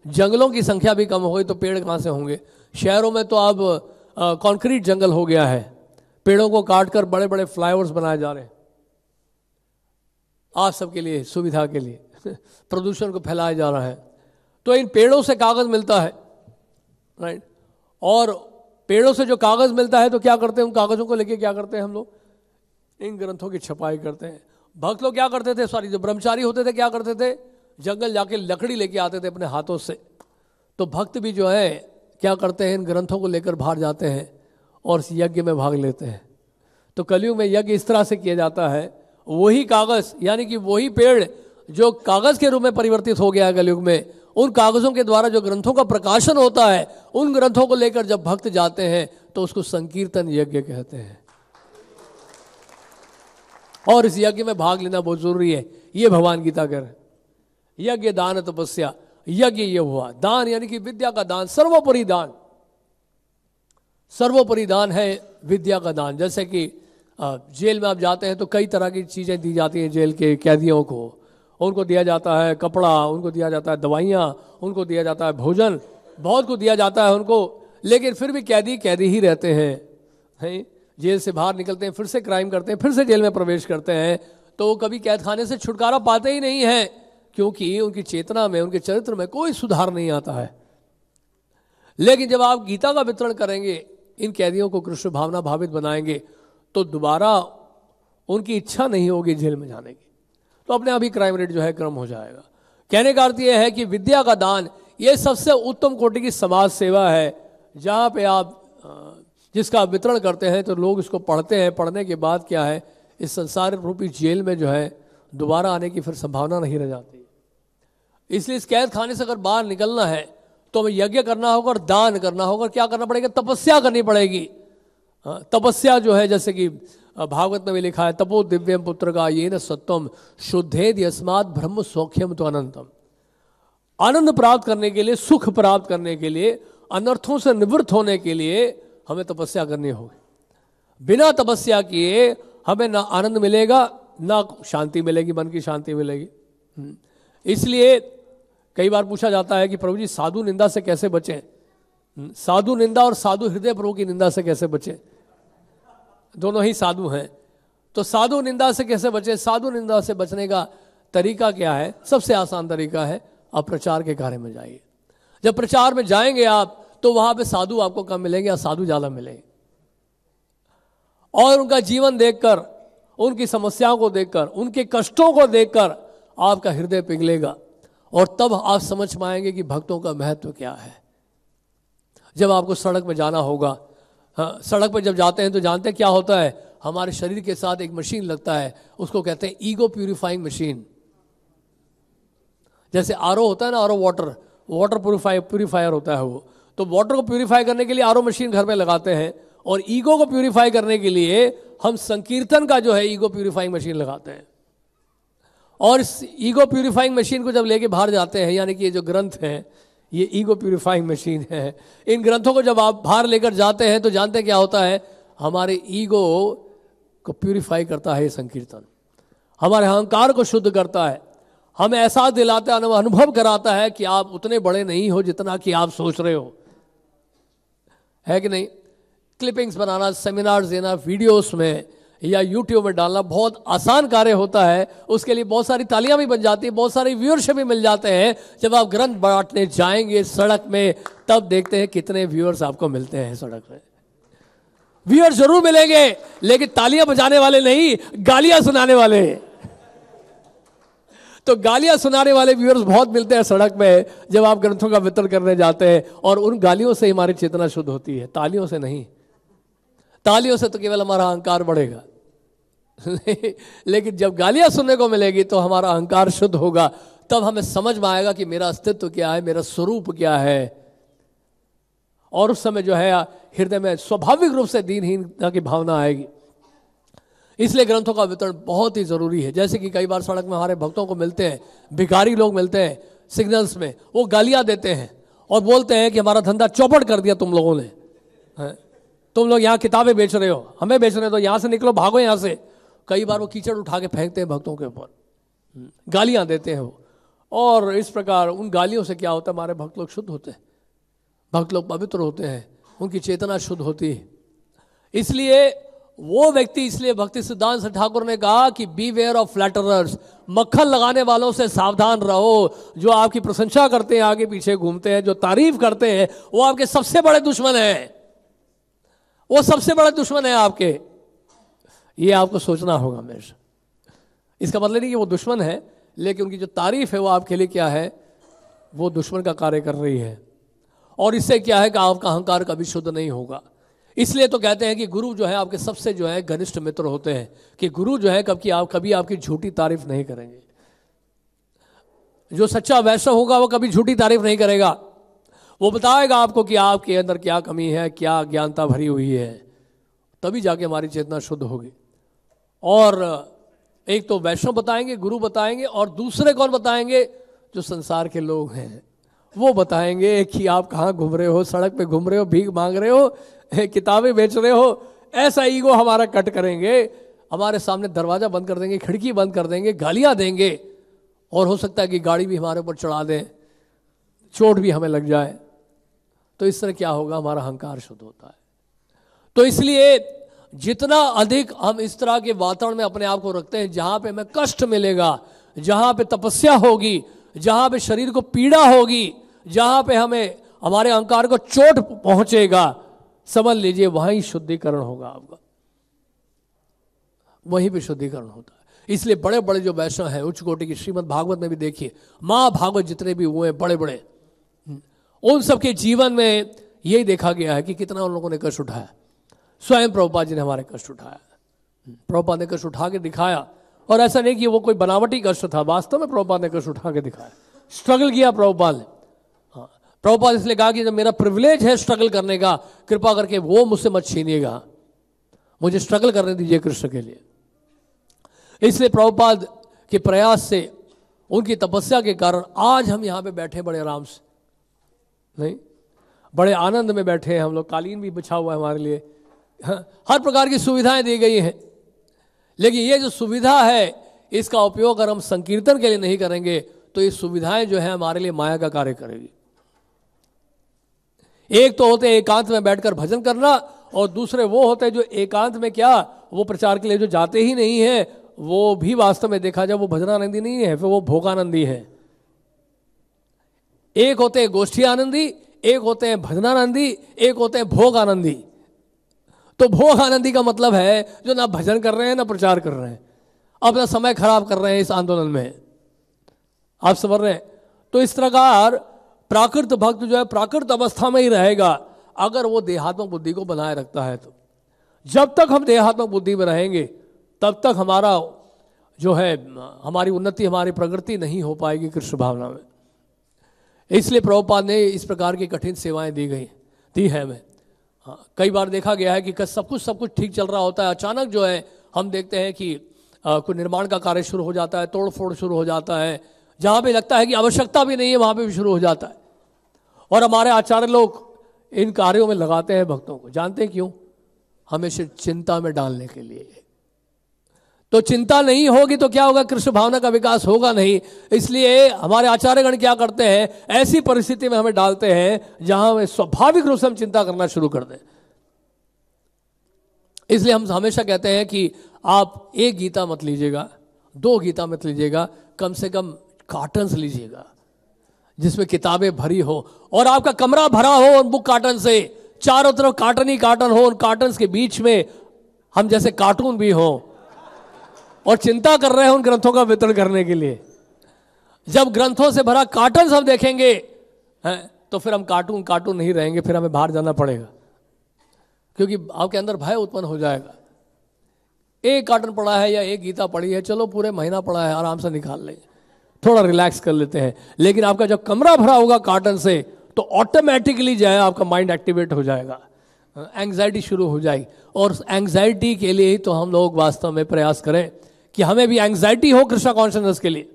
जंगलों की संख्या भी कम हो गई, तो पेड़ कहाँ से होंगे? शहरों में तो अब कंक्रीट जंगल हो गया है, पेड़ों को काटकर बड़े बड़े फ्लाईओवर्स बनाए जा रहे हैं आप सबके लिए, सुविधा के लिए प्रदूषण को फैलाया जा रहा है। तो इन पेड़ों से कागज मिलता है, राइट, और पेड़ों से जो कागज मिलता है तो क्या करते हैं, उन कागजों को लेके क्या करते हैं हम लोग, इन ग्रंथों की छपाई करते हैं। भक्त लोग क्या करते थे, सॉरी जो ब्रह्मचारी होते थे क्या करते थे, जंगल जाके लकड़ी लेके आते थे अपने हाथों से। तो भक्त भी जो है क्या करते हैं, इन ग्रंथों को लेकर बाहर जाते हैं और इस यज्ञ में भाग लेते हैं। तो कलयुग में यज्ञ इस तरह से किया जाता है, वही कागज यानी कि वही पेड़ जो कागज के रूप में परिवर्तित हो गया कलयुग में, उन कागजों के द्वारा जो ग्रंथों का प्रकाशन होता है, उन ग्रंथों को लेकर जब भक्त जाते हैं तो उसको संकीर्तन यज्ञ कहते हैं। और इस यज्ञ में भाग लेना बहुत जरूरी है। ये भगवान गीता कह रहे हैं, यज्ञ दान तपस्या। यज्ञ ये हुआ, दान यानी कि विद्या का दान, सर्वोपरि दान। सर्वोपरि दान है विद्या का दान। जैसे कि जेल में आप जाते हैं तो कई तरह की चीजें दी जाती हैं जेल के कैदियों को। उनको दिया जाता है कपड़ा, उनको दिया जाता है दवाइयाँ, उनको दिया जाता है भोजन, बहुत कुछ दिया जाता है उनको। लेकिन फिर भी कैदी कैदी ही रहते हैं। जेल से बाहर निकलते हैं, फिर से क्राइम करते हैं, फिर से जेल में प्रवेश करते हैं, तो वो कभी कैद खाने से छुटकारा पाते ही नहीं है, क्योंकि उनकी चेतना में, उनके चरित्र में कोई सुधार नहीं आता है। लेकिन जब आप गीता का वितरण करेंगे, इन कैदियों को कृष्ण भावना भावित बनाएंगे, तो दोबारा उनकी इच्छा नहीं होगी जेल में जाने की, तो अपने आप ही क्राइम रेट जो है कम हो जाएगा। कहने का अर्थ यह है कि विद्या का दान ये सबसे उत्तम कोटि की समाज सेवा है, जहाँ पे आप जिसका वितरण करते हैं तो लोग इसको पढ़ते हैं। पढ़ने के बाद क्या है, इस संसार रूपी जेल में जो है दोबारा आने की फिर संभावना नहीं रह जाती। इसलिए इस कैद खाने से अगर बाहर निकलना है तो हमें यज्ञ करना होगा और दान करना होगा। क्या करना पड़ेगा? तपस्या करनी पड़ेगी। तपस्या जो है, जैसे कि भागवत में भी लिखा है, तपो दिव्यम पुत्र का ये न सत्वम शुद्धेद यस्मात् ब्रह्म सौख्यम तो अनंतम। आनंद प्राप्त करने के लिए, सुख प्राप्त करने के लिए, अनर्थों से निवृत्त होने के लिए हमें तपस्या करनी होगी। बिना तपस्या किए हमें ना आनंद मिलेगा, ना शांति मिलेगी, मन की शांति मिलेगी। इसलिए कई बार पूछा जाता है कि प्रभु जी साधु निंदा से कैसे बचें? साधु निंदा और साधु हृदय प्रभु की निंदा से कैसे बचें? दोनों ही साधु हैं, तो साधु निंदा से कैसे बचें? साधु निंदा से बचने का तरीका क्या है? सबसे आसान तरीका है, आप प्रचार के कार्य में जाइए। जब प्रचार में जाएंगे आप, तो वहां पे साधु आपको कम मिलेंगे या साधु ज्यादा मिलेंगे। और उनका जीवन देखकर, उनकी समस्याओं को देखकर, उनके कष्टों को देखकर आपका हृदय पिघलेगा, और तब आप समझ पाएंगे कि भक्तों का महत्व क्या है। जब आपको सड़क में जाना होगा, हाँ, सड़क पर जब जाते हैं तो जानते हैं क्या होता है? हमारे शरीर के साथ एक मशीन लगता है, उसको कहते हैं ईगो प्यूरिफाइंग मशीन। जैसे आरओ होता है ना, आरओ वाटर प्यूरिफायर होता है वो। तो वाटर को प्यूरिफाई करने के लिए आरओ मशीन घर में लगाते हैं, और ईगो को प्यूरिफाई करने के लिए हम संकीर्तन का जो है ईगो प्यूरिफाइंग मशीन लगाते हैं। और इस ईगो प्यूरिफाइंग मशीन को जब लेके बाहर जाते हैं, यानी कि ये जो ग्रंथ हैं, ये ईगो प्यूरिफाइंग मशीन है। इन ग्रंथों को जब आप बाहर लेकर जाते हैं तो जानते हैं क्या होता है? हमारे ईगो को प्यूरिफाई करता है ये संकीर्तन, हमारे अहंकार को शुद्ध करता है, हमें एहसास दिलाता है, अनुभव कराता है कि आप उतने बड़े नहीं हो जितना कि आप सोच रहे हो, है कि नहीं? क्लिपिंग्स बनाना, सेमिनार्स देना, वीडियोस में या यूट्यूब में डालना बहुत आसान कार्य होता है। उसके लिए बहुत सारी तालियां भी बन जाती है, बहुत सारे व्यूअरशिप भी मिल जाते हैं। जब आप ग्रंथ बांटने जाएंगे सड़क में, तब देखते हैं कितने व्यूअर्स आपको मिलते हैं सड़क में। व्यूअर्स जरूर मिलेंगे, लेकिन तालियां बजाने वाले नहीं, गालियां सुनाने वाले। तो गालियां सुनाने वाले व्यूअर्स बहुत मिलते हैं सड़क में जब आप ग्रंथों का वितरण करने जाते हैं, और उन गालियों से हमारी चेतना शुद्ध होती है, तालियों से नहीं। तालियों से तो केवल हमारा अहंकार बढ़ेगा लेकिन जब गालियां सुनने को मिलेगी तो हमारा अहंकार शुद्ध होगा। तब हमें समझ में आएगा कि मेरा अस्तित्व क्या है, मेरा स्वरूप क्या है। और उस समय जो है हृदय में स्वाभाविक रूप से दीनहीनता की भावना आएगी। इसलिए ग्रंथों का वितरण बहुत ही जरूरी है। जैसे कि कई बार सड़क में हमारे भक्तों को मिलते हैं, भिखारी लोग मिलते हैं सिग्नल्स में, वो गालियां देते हैं और बोलते हैं कि हमारा धंधा चौपट कर दिया तुम लोगों ने, तुम लोग यहाँ किताबें बेच रहे हो, हमें बेच रहे हो, तो यहाँ से निकलो, भागो यहाँ से। कई बार वो कीचड़ उठा के फेंकते हैं भक्तों के ऊपर, गालियां देते हैं वो। और इस प्रकार उन गालियों से क्या होता है? हमारे भक्त लोग शुद्ध होते हैं, भक्त लोग पवित्र होते हैं, उनकी चेतना शुद्ध होती है। इसलिए वो व्यक्ति, इसलिए भक्ति सिद्धांत ठाकुर ने कहा कि बीवेयर ऑफ फ्लैटरर्स, मक्खन लगाने वालों से सावधान रहो। जो आपकी प्रशंसा करते हैं, आगे पीछे घूमते हैं, जो तारीफ करते हैं, वो आपके सबसे बड़े दुश्मन हैं। वो सबसे बड़ा दुश्मन है आपके। ये आपको सोचना होगा हमेशा। इसका मतलब नहीं कि वो दुश्मन है, लेकिन उनकी जो तारीफ है वो आपके लिए क्या है? वो दुश्मन का कार्य कर रही है। और इससे क्या है कि आपका अहंकार कभी शुद्ध नहीं होगा। इसलिए तो कहते हैं कि गुरु जो है आपके सबसे जो है घनिष्ठ मित्र होते हैं, कि गुरु जो है कभी आपकी झूठी तारीफ नहीं करेंगे। जो सच्चा वैश्य होगा वो कभी झूठी तारीफ नहीं करेगा, वो बताएगा आपको कि आपके अंदर क्या कमी है, क्या अज्ञानता भरी हुई है, तभी जाके हमारी चेतना शुद्ध होगी। और एक तो वैष्णव बताएंगे, गुरु बताएंगे, और दूसरे कौन बताएंगे? जो संसार के लोग हैं वो बताएंगे कि आप कहाँ घूम रहे हो, सड़क पे घूम रहे हो, भीख मांग रहे हो, किताबें बेच रहे हो। ऐसा ईगो हमारा कट करेंगे, हमारे सामने दरवाजा बंद कर देंगे, खिड़की बंद कर देंगे, गालियां देंगे, और हो सकता है कि गाड़ी भी हमारे ऊपर चढ़ा दें, चोट भी हमें लग जाए। तो इस तरह क्या होगा? हमारा अहंकार शुद्ध होता है। तो इसलिए जितना अधिक हम इस तरह के वातावरण में अपने आप को रखते हैं जहां पे हमें कष्ट मिलेगा, जहां पे तपस्या होगी, जहां पे शरीर को पीड़ा होगी, जहां पे हमें हमारे अहंकार को चोट पहुंचेगा, समझ लीजिए वहीं शुद्धिकरण होगा आपका, वहीं पे शुद्धिकरण होता है। इसलिए बड़े बड़े जो वैष्णव हैं उच्च कोटि की, श्रीमद् भागवत में भी देखिए, महाभागवत जितने भी हुए हैं बड़े बड़े, उन सबके जीवन में यही देखा गया है कि कितना उन लोगों ने कष्ट उठाया। स्वयं प्रभुपाद जी ने हमारे कष्ट उठाया, प्रभुपाद ने कष्ट उठा के दिखाया। और ऐसा नहीं कि वो कोई बनावटी कष्ट था, वास्तव में प्रभुपाद ने कष्ट उठा के दिखाया, स्ट्रगल किया प्रभुपाद ने। हाँ, प्रभुपाद इसलिए कहा कि जब मेरा प्रिविलेज है स्ट्रगल करने का, कृपा करके वो मुझसे मत छीनिएगा, मुझे स्ट्रगल करने दीजिए कृष्ण के लिए। इसलिए प्रभुपाद के प्रयास से, उनकी तपस्या के कारण आज हम यहाँ पे बैठे बड़े आराम से, नहीं बड़े आनंद में बैठे हैं हम लोग। कालीन भी बिछा हुआ है हमारे लिए, हर प्रकार की सुविधाएं दी गई हैं। लेकिन ये जो सुविधा है इसका उपयोग अगर हम संकीर्तन के लिए नहीं करेंगे तो ये सुविधाएं जो है हमारे लिए माया का कार्य करेगी। एक तो होते हैं एकांत में बैठकर भजन करना, और दूसरे वो होते हैं जो एकांत में क्या, वो प्रचार के लिए जो जाते ही नहीं है, वो भी वास्तव में देखा जाए वो भजनानंदी नहीं है, फिर वो भोगानंदी है। एक होते हैं गोष्ठी आनंदी, एक होते हैं भजनानंदी, एक होते हैं भोग आनंदी। तो भोग आनंदी का मतलब है जो ना भजन कर रहे हैं ना प्रचार कर रहे हैं, अपना समय खराब कर रहे हैं इस आंदोलन में, आप समझ रहे हैं। तो इस प्रकार प्राकृत भक्त जो है प्राकृत अवस्था में ही रहेगा अगर वो देहात्मक बुद्धि को बनाए रखता है। तो जब तक हम देहात्मक बुद्धि में रहेंगे तब तक हमारा जो है हमारी उन्नति, हमारी प्रगति नहीं हो पाएगी कृष्ण भावना में। इसलिए प्रभुपाद ने इस प्रकार की कठिन सेवाएं दी है हमें। हाँ, कई बार देखा गया है कि सब कुछ ठीक चल रहा होता है, अचानक जो है हम देखते हैं कि कोई निर्माण का कार्य शुरू हो जाता है, तोड़ फोड़ शुरू हो जाता है, जहाँ पे लगता है कि आवश्यकता भी नहीं है वहाँ पे भी शुरू हो जाता है। और हमारे आचार्य लोग इन कार्यों में लगाते हैं भक्तों को, जानते हैं क्यों? हमेशा चिंता में डालने के लिए। तो चिंता नहीं होगी तो क्या होगा? कृष्ण भावना का विकास होगा नहीं। इसलिए हमारे आचार्यगण क्या करते हैं, ऐसी परिस्थिति में हमें डालते हैं जहां हमें स्वाभाविक रूप से हम चिंता करना शुरू कर दें। इसलिए हम हमेशा कहते हैं कि आप एक गीता मत लीजिएगा, 2 गीता मत लीजिएगा, कम से कम कार्टन्स लीजिएगा जिसमें किताबें भरी हो और आपका कमरा भरा हो उन बुक कार्टन से, चारों तरफ कार्टन ही कार्टन हो, उन कार्टन्स के बीच में हम जैसे कार्टून भी हो और चिंता कर रहे हैं उन ग्रंथों का वितरण करने के लिए। जब ग्रंथों से भरा कार्टन हम देखेंगे तो फिर हम कार्टून नहीं रहेंगे, फिर हमें बाहर जाना पड़ेगा, क्योंकि आपके अंदर भय उत्पन्न हो जाएगा। एक कार्टन पड़ा है या एक गीता पड़ी है, चलो पूरे महीना पड़ा है, आराम से निकाल लेंगे, थोड़ा रिलैक्स कर लेते हैं। लेकिन आपका जब कमरा भरा होगा कार्टन से तो ऑटोमेटिकली जो है आपका माइंड एक्टिवेट हो जाएगा, एंग्जाइटी शुरू हो जाएगी। और एंग्जाइटी के लिए ही तो हम लोग वास्तव में प्रयास करें कि हमें भी एंग्जाइटी हो कृष्णा कॉन्शियसनेस के लिए,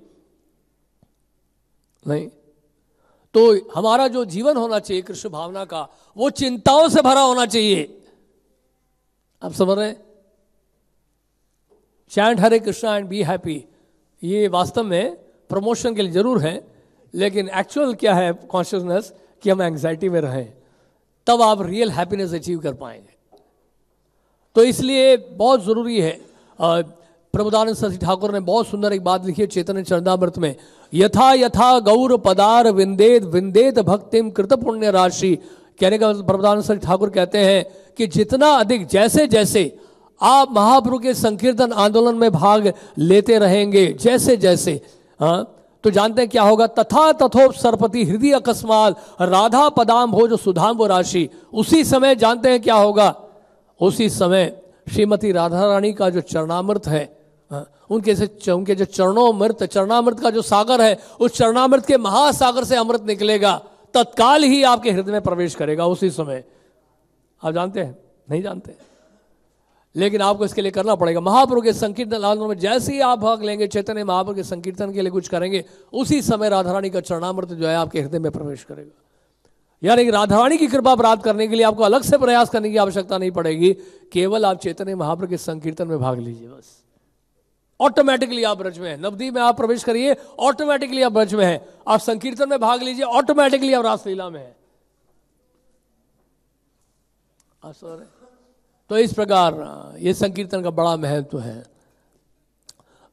नहीं तो हमारा जो जीवन होना चाहिए कृष्ण भावना का, वो चिंताओं से भरा होना चाहिए। आप समझ रहे हैं? Chant Hare Krishna and be happy, ये वास्तव में प्रमोशन के लिए जरूर है, लेकिन एक्चुअल क्या है कॉन्शियसनेस कि हम एंग्जाइटी में रहें, तब आप रियल हैप्पीनेस अचीव कर पाएंगे। तो इसलिए बहुत जरूरी है। प्रभुदानंद सरस्वती ठाकुर ने बहुत सुंदर एक बात लिखी है चैतन्य चरणामृत में, यथा यथा गौर पदार विंदेत विंदेत भक्तिम कृत पुण्य राशि। कहने का प्रभुदानंद सरस्वती ठाकुर कहते हैं कि जितना अधिक, जैसे जैसे आप महाप्रभु के संकीर्तन आंदोलन में भाग लेते रहेंगे, जैसे जैसे तो जानते हैं क्या होगा, तथा तथोप सरपति हृदय अकस्माल राधा पदाम भोज सुधाम वो राशि। उसी समय जानते हैं क्या होगा, उसी समय श्रीमती राधा रानी का जो चरणामृत है, उनके जो चरणामृत का जो सागर है, उस चरणामृत के महासागर से अमृत निकलेगा, तत्काल ही आपके हृदय में प्रवेश करेगा उसी समय। आप जानते हैं? नहीं जानते, लेकिन आपको इसके लिए करना पड़ेगा। महाप्रभु के संकीर्तन आंदोलन में जैसे ही आप भाग लेंगे, चैतन्य महाप्रभु के संकीर्तन के लिए कुछ करेंगे, उसी समय राधा रानी का चरणामृत जो है आपके हृदय में प्रवेश करेगा। यानी राधा रानी की कृपा प्राप्त करने के लिए आपको अलग से प्रयास करने की आवश्यकता नहीं पड़ेगी, केवल आप चैतन्य महाप्रभु के संकीर्तन में भाग लीजिए, बस ऑटोमेटिकली आप ब्रज में हैं। नवद्वीप में आप प्रवेश करिए, ऑटोमेटिकली आप ब्रज में हैं। आप संकीर्तन में भाग लीजिए, ऑटोमेटिकली आप रासलीला में हैं। तो इस प्रकार ये संकीर्तन का बड़ा महत्व है।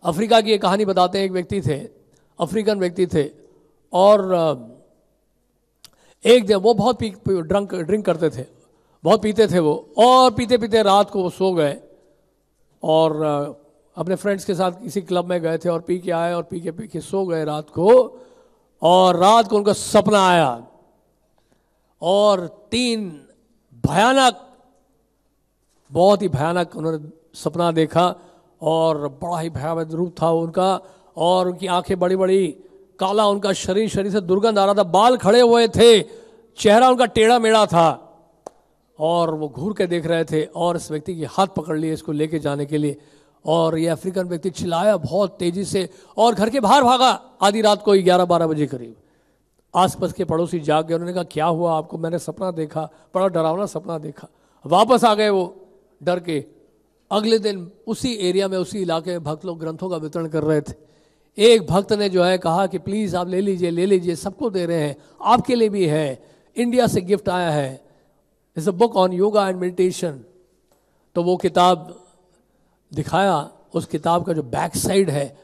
अफ्रीका की एक कहानी बताते हैं। एक व्यक्ति थे, अफ्रीकन व्यक्ति थे, और एक दिन वो बहुत ड्रिंक करते थे, बहुत पीते थे वो, और पीते पीते रात को वो सो गए, और अपने फ्रेंड्स के साथ किसी क्लब में गए थे और पी के आए, और पी के सो गए रात को। और रात को उनका सपना आया, और 3 भयानक, बहुत ही भयानक उन्होंने सपना देखा, और बड़ा ही भयावह रूप था उनका, और उनकी आंखें बड़ी बड़ी, काला उनका शरीर से दुर्गंध आ रहा था, बाल खड़े हुए थे, चेहरा उनका टेढ़ा मेढ़ा था, और वो घूर के देख रहे थे, और इस व्यक्ति की हाथ पकड़ लिए इसको लेके जाने के लिए। और ये अफ्रीकन व्यक्ति चिल्लाया बहुत तेजी से, और घर के बाहर भागा। आधी रात को 11-12 बजे करीब आसपास के पड़ोसी जाग गए। उन्होंने कहा क्या हुआ आपको? मैंने सपना देखा, बड़ा डरावना सपना देखा। वापस आ गए वो डर के। अगले दिन उसी एरिया में, उसी इलाके में भक्त लोग ग्रंथों का वितरण कर रहे थे। एक भक्त ने जो है कहा कि प्लीज आप ले लीजिए, सबको दे रहे हैं, आपके लिए भी है, इंडिया से गिफ्ट आया है, it's a book on yoga and meditation. तो वो किताब दिखाया, उस किताब का जो बैक साइड है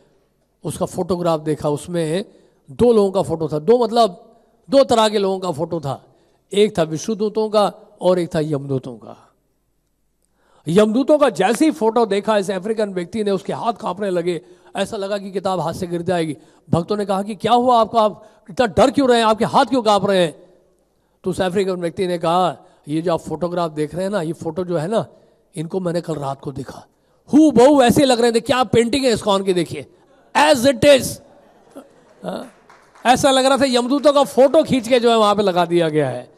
उसका फोटोग्राफ देखा, उसमें 2 लोगों का फोटो था। 2 तरह के लोगों का फोटो था। एक था विष्णुदूतों का और एक था यमदूतों का। यमदूतों का जैसे ही फोटो देखा इस अफ्रीकन व्यक्ति ने, उसके हाथ कांपने लगे, ऐसा लगा कि किताब हाथ से गिर जाएगी। भक्तों ने कहा कि क्या हुआ आपको, आप इतना डर क्यों रहे हैं, आपके हाथ क्यों कांप रहे हैं? तो उस अफ्रीकन व्यक्ति ने कहा ये जो आप फोटोग्राफ देख रहे हैं ना, ये फोटो जो है ना, इनको मैंने कल रात को देखा, हू बहु ऐसे लग रहे थे। क्या पेंटिंग है इसको की देखिए, एज इट इज। ऐसा लग रहा था यमदूतों का फोटो खींच के जो है वहां पे लगा दिया गया है।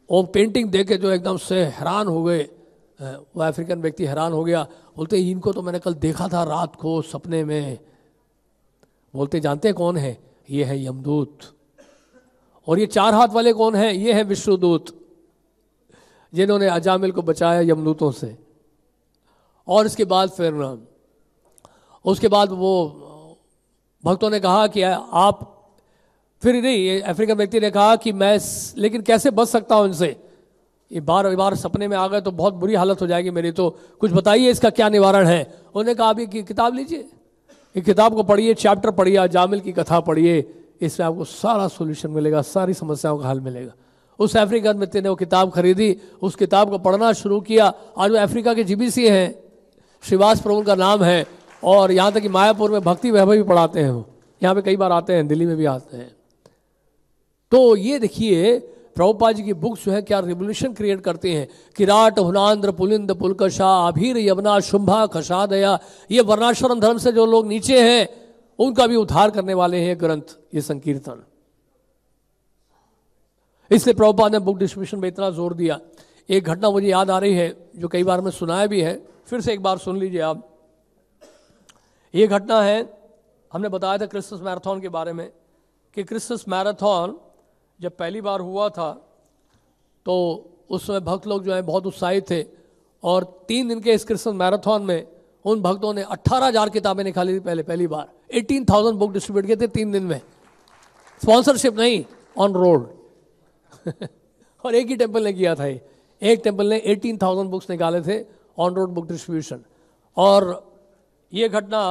वो पेंटिंग देख के जो एकदम से हैरान हो गए, वो अफ्रीकन व्यक्ति हैरान हो गया। बोलते इनको तो मैंने कल देखा था रात को सपने में। बोलते जानते हैं कौन है? ये है यमदूत। और ये 4 हाथ वाले कौन है? ये है विष्णुदूत, जिन्होंने अजामिल को बचाया यमदूतों से। और इसके बाद वो भक्तों ने कहा कि आप फिर नहीं, ये अफ्रीकन व्यक्ति ने कहा कि मैं लेकिन कैसे बच सकता हूं इनसे, ये बार सपने में आ गए तो बहुत बुरी हालत हो जाएगी मेरी, तो कुछ बताइए इसका क्या निवारण है। उन्होंने कहा आप ये किताब लीजिए, ये किताब को पढ़िए, चैप्टर पढ़िए, अजामिल की कथा पढ़िए, इसमें आपको सारा सोल्यूशन मिलेगा, सारी समस्याओं का हल मिलेगा। उस अफ्रीकन व्यक्ति ने वो किताब खरीदी, उस किताब को पढ़ना शुरू किया। आज वो अफ्रीका के जीबीसी हैं, श्रीवास प्रभु का नाम है, और यहाँ तक कि मायापुर में भक्ति वैभव भी पढ़ाते हैं। वो यहाँ पे कई बार आते हैं, दिल्ली में भी आते हैं। तो ये देखिए प्रभुपाद जी की बुक्स जो है क्या रिवोल्यूशन क्रिएट करती हैं। किराट हुनांद्र पुलिंद पुलकशा आभीर यमुना शुंभा खशादया, ये वर्णाश्रम धर्म से जो लोग नीचे हैं उनका भी उद्धार करने वाले हैं ग्रंथ, ये संकीर्तन। इसलिए प्रभुपाद ने बुक डिस्ट्रीब्यूशन में इतना जोर दिया। एक घटना मुझे याद आ रही है जो कई बार मैं सुनाया भी है, फिर से एक बार सुन लीजिए आप। ये घटना है, हमने बताया था क्रिसमस मैराथन के बारे में, कि क्रिसमस मैराथन जब पहली बार हुआ था तो उस समय भक्त लोग जो है बहुत उत्साहित थे, और 3 दिन के इस क्रिसमस मैराथन में उन भक्तों ने 18,000 किताबें निकाली थी। पहली बार 18,000 बुक डिस्ट्रीब्यूट किए थे 3 दिन में, स्पॉन्सरशिप नहीं, ऑन रोड। और एक ही टेम्पल ने किया था, एक टेम्पल ने 18,000 बुक्स निकाले थे, ऑन रोड बुक डिस्ट्रीब्यूशन। और ये घटना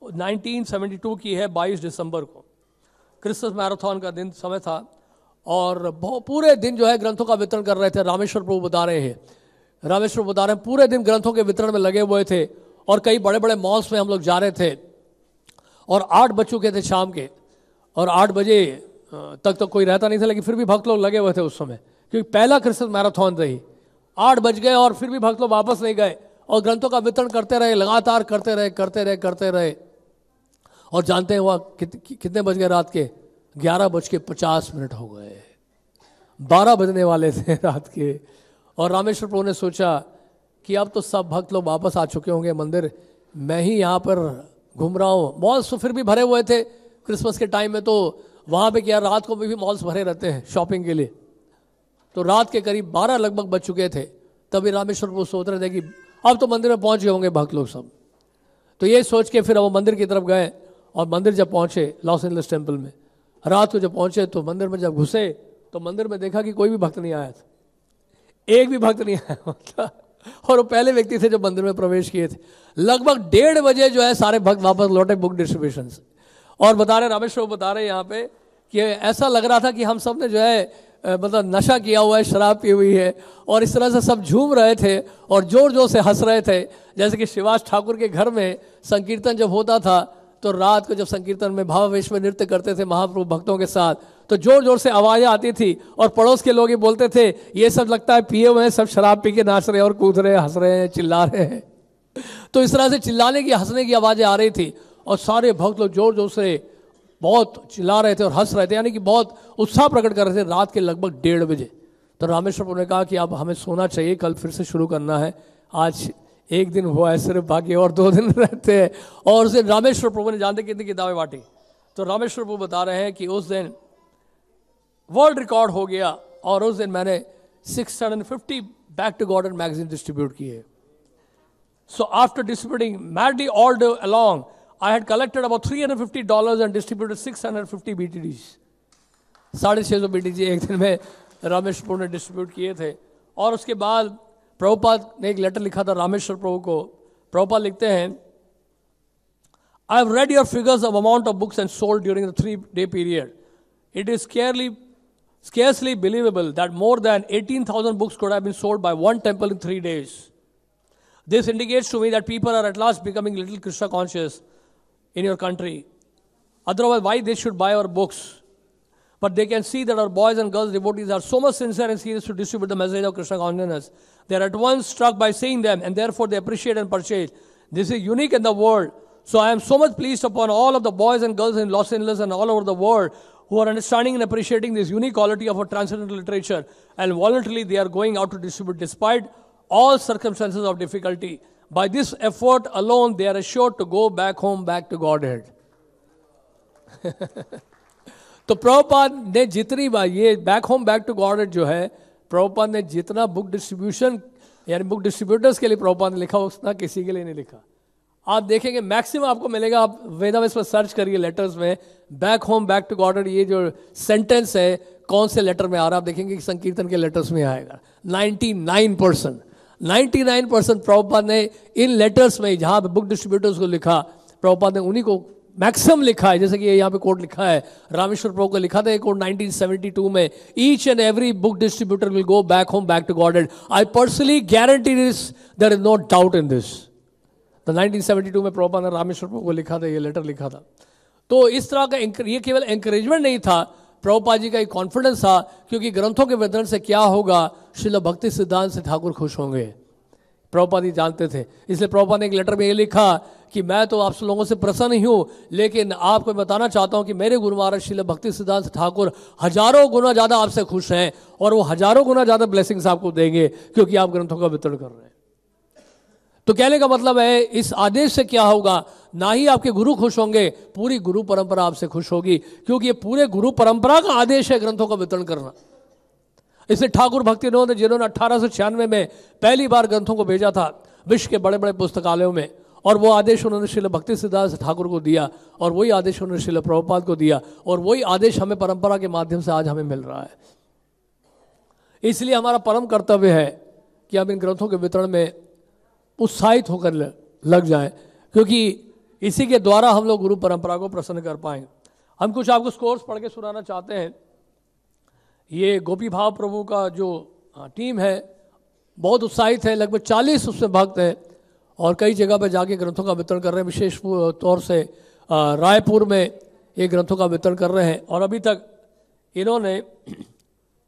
1972 की है, 22 दिसंबर को क्रिसमस मैराथन का दिन समय था, और पूरे दिन जो है ग्रंथों का वितरण कर रहे थे। रामेश्वर प्रभु बता रहे हैं, पूरे दिन ग्रंथों के वितरण में लगे हुए थे, और कई बड़े बड़े मॉल्स में हम लोग जा रहे थे, और 8 बज चुके थे शाम के, और 8 बजे तक तो कोई रहता नहीं था, लेकिन फिर भी भक्त लोग लगे हुए थे उस समय, क्योंकि पहला क्रिसमस मैराथन रही। 8 बज गए और फिर भी भक्त लोग वापस नहीं गए और ग्रंथों का वितरण करते रहे, लगातार करते रहे। और जानते हैं वह कितने बज गए? रात के 11:50 हो गए, 12 बजने वाले थे रात के। और रामेश्वर प्रभु ने सोचा कि अब तो सब भक्त लोग वापस आ चुके होंगे मंदिर, मैं ही यहाँ पर घूम रहा हूँ। मॉल्स तो फिर भी भरे हुए थे क्रिसमस के टाइम में, तो वहाँ पे क्या रात को भी मॉल्स भरे रहते हैं शॉपिंग के लिए। तो रात के करीब 12 लगभग बज चुके थे, तभी रामेश्वर प्रभु सोच रहे थे कि अब तो मंदिर में पहुँच गए होंगे भक्त लोग सब। तो ये सोच के फिर वो मंदिर की तरफ गए और मंदिर जब पहुँचे लॉस एंजलिस टेम्पल में, रात को जब पहुँचे तो मंदिर में जब घुसे तो मंदिर में देखा कि कोई भी भक्त नहीं आया था, एक भी भक्त नहीं आया था। और वो पहले व्यक्ति थे जो मंदिर में प्रवेश किए थे। लगभग 1:30 बजे जो है सारे भक्त वापस लौटे बुक डिस्ट्रीब्यूशन से। और बता रहे रामेश्वर बता रहे यहाँ पे कि ऐसा लग रहा था कि हम सब ने जो है मतलब नशा किया हुआ है, शराब पी हुई है, और इस तरह से सब झूम रहे थे और जोर जोर से हंस रहे थे। जैसे कि शिवास ठाकुर के घर में संकीर्तन जब होता था तो रात को जब संकीर्तन में भावावेश में नृत्य करते थे महाप्रभु भक्तों के साथ, तो जोर जोर से आवाज़ें आती थी और पड़ोस के लोग ये बोलते थे ये सब लगता है पिए हुए हैं, सब शराब पी के नाच रहे हैं और कूद रहे हैं, हंस रहे हैं, चिल्ला रहे हैं। तो इस तरह से चिल्लाने की हंसने की आवाज़ें आ रही थी और सारे भक्त लोग जोर जोर से बहुत चिल्ला रहे थे और हंस रहे थे, यानी कि बहुत उत्साह प्रकट कर रहे थे रात के लगभग 1:30 बजे। तो रामेश्वर प्रभु ने कहा कि अब हमें सोना चाहिए, कल फिर से शुरू करना है। आज एक दिन हुआ है सिर्फ, बाकी और 2 दिन रहते हैं। और उस दिन रामेश्वर प्रभु ने जानते कितनी किताबें बांटी। तो रामेश्वर प्रभु बता रहे हैं कि उस दिन वर्ल्ड रिकॉर्ड हो गया और उस दिन मैंने 650 back to god magazine distribute किए। So after distributing madly all day along, I had collected about $350 and distributed 650 BTDs. 650 BTD एक दिन में रामेश्वर प्रभु ने डिस्ट्रीब्यूट किए थे। और उसके बाद प्रभुपाद ने एक लेटर लिखा था रामेश्वर प्रभु को। प्रभुपाद लिखते हैं, I have read your figures of amount of books and sold during the 3-day period. It is scarcely believable that more than 18,000 books could have been sold by one temple in 3 days. This indicates to me that people are at last becoming little Krishna conscious in your country. Otherwise, why they should buy our books? But they can see that our boys and girls devotees are so much sincere and serious to distribute the message of Krishna consciousness. They are at once struck by seeing them and therefore they appreciate and purchase. This is unique in the world. So I am so much pleased upon all of the boys and girls in Los Angeles and all over the world who are understanding and appreciating this unique quality of our transcendental literature, and voluntarily they are going out to distribute despite all circumstances of difficulty. By this effort alone, they are assured to go back home, back to Godhead. तो प्रभुपाद ने जितनी बार ये back home back to Godhead जो है, प्रभुपाद ने जितना book distribution यानी बुक डिस्ट्रीब्यूटर्स के लिए प्रभुपाद ने लिखा उतना किसी के लिए नहीं लिखा। आप देखेंगे मैक्सिमम आपको मिलेगा, आप वेदावेस पर सर्च करिए लेटर्स में, back home back to Godhead ये जो सेंटेंस है कौन से लेटर में आ रहा है, आप देखेंगे कि संकीर्तन के लेटर्स में आएगा। 99% प्रभुपाद ने इन लेटर्स में जहाँ पे बुक डिस्ट्रीब्यूटर्स को लिखा, प्रभुपाद ने उन्हीं को मैक्सिमम लिखा है। जैसे कि यहाँ पे कोड लिखा है, रामेश्वर प्रभु को लिखा था ये कोड 1972 में, each and every book distributor will go back home back to Godhead. I personally guarantee this, there is no doubt in this. तो 1972 में प्रभुपाद ने रामेश्वर प्रभु को लिखा था, ये लेटर लिखा था। तो इस तरह का ये केवल एंकरेजमेंट नहीं था, प्रभुपाद जी का एक कॉन्फिडेंस था, क्योंकि ग्रंथों के वितरण से क्या होगा, श्रील भक्ति सिद्धांत से ठाकुर खुश होंगे। प्रभुपाद जी जानते थे, इसलिए प्रभुपाद ने एक लेटर में ये लिखा कि मैं तो आप लोगों से प्रसन्न ही हूँ, लेकिन आपको बताना चाहता हूँ कि मेरे गुरु महाराज श्रील भक्ति सिद्धांत ठाकुर हजारों गुना ज़्यादा आपसे खुश हैं और वो हजारों गुना ज़्यादा ब्लेसिंग्स आपको देंगे क्योंकि आप ग्रंथों का वितरण कर रहे हैं। तो कहने का मतलब है इस आदेश से क्या होगा, ना ही आपके गुरु खुश होंगे, पूरी गुरु परंपरा आपसे खुश होगी, क्योंकि ये पूरे गुरु परंपरा का आदेश है ग्रंथों का वितरण करना। इसलिए ठाकुर भक्ति ने जिन्होंने 1896 में पहली बार ग्रंथों को भेजा था विश्व के बड़े बड़े पुस्तकालयों में, और वो आदेश उन्होंने श्रील भक्ति सिद्धांत ठाकुर को दिया और वही आदेश उन्होंने श्रील प्रभुपाद को दिया, और वही आदेश हमें परंपरा के माध्यम से आज हमें मिल रहा है। इसलिए हमारा परम कर्तव्य है कि हम इन ग्रंथों के वितरण में उत्साहित होकर लग जाएं, क्योंकि इसी के द्वारा हम लोग गुरु परंपरा को प्रसन्न कर पाएंगे। हम कुछ आपको स्कोर्स पढ़ के सुनाना चाहते हैं। ये गोपी भाव प्रभु का जो टीम है बहुत उत्साहित है, लगभग 40 उसमें भक्त हैं और कई जगह पर जाके ग्रंथों का वितरण कर रहे हैं। विशेष तौर से रायपुर में ये ग्रंथों का वितरण कर रहे हैं और अभी तक इन्होंने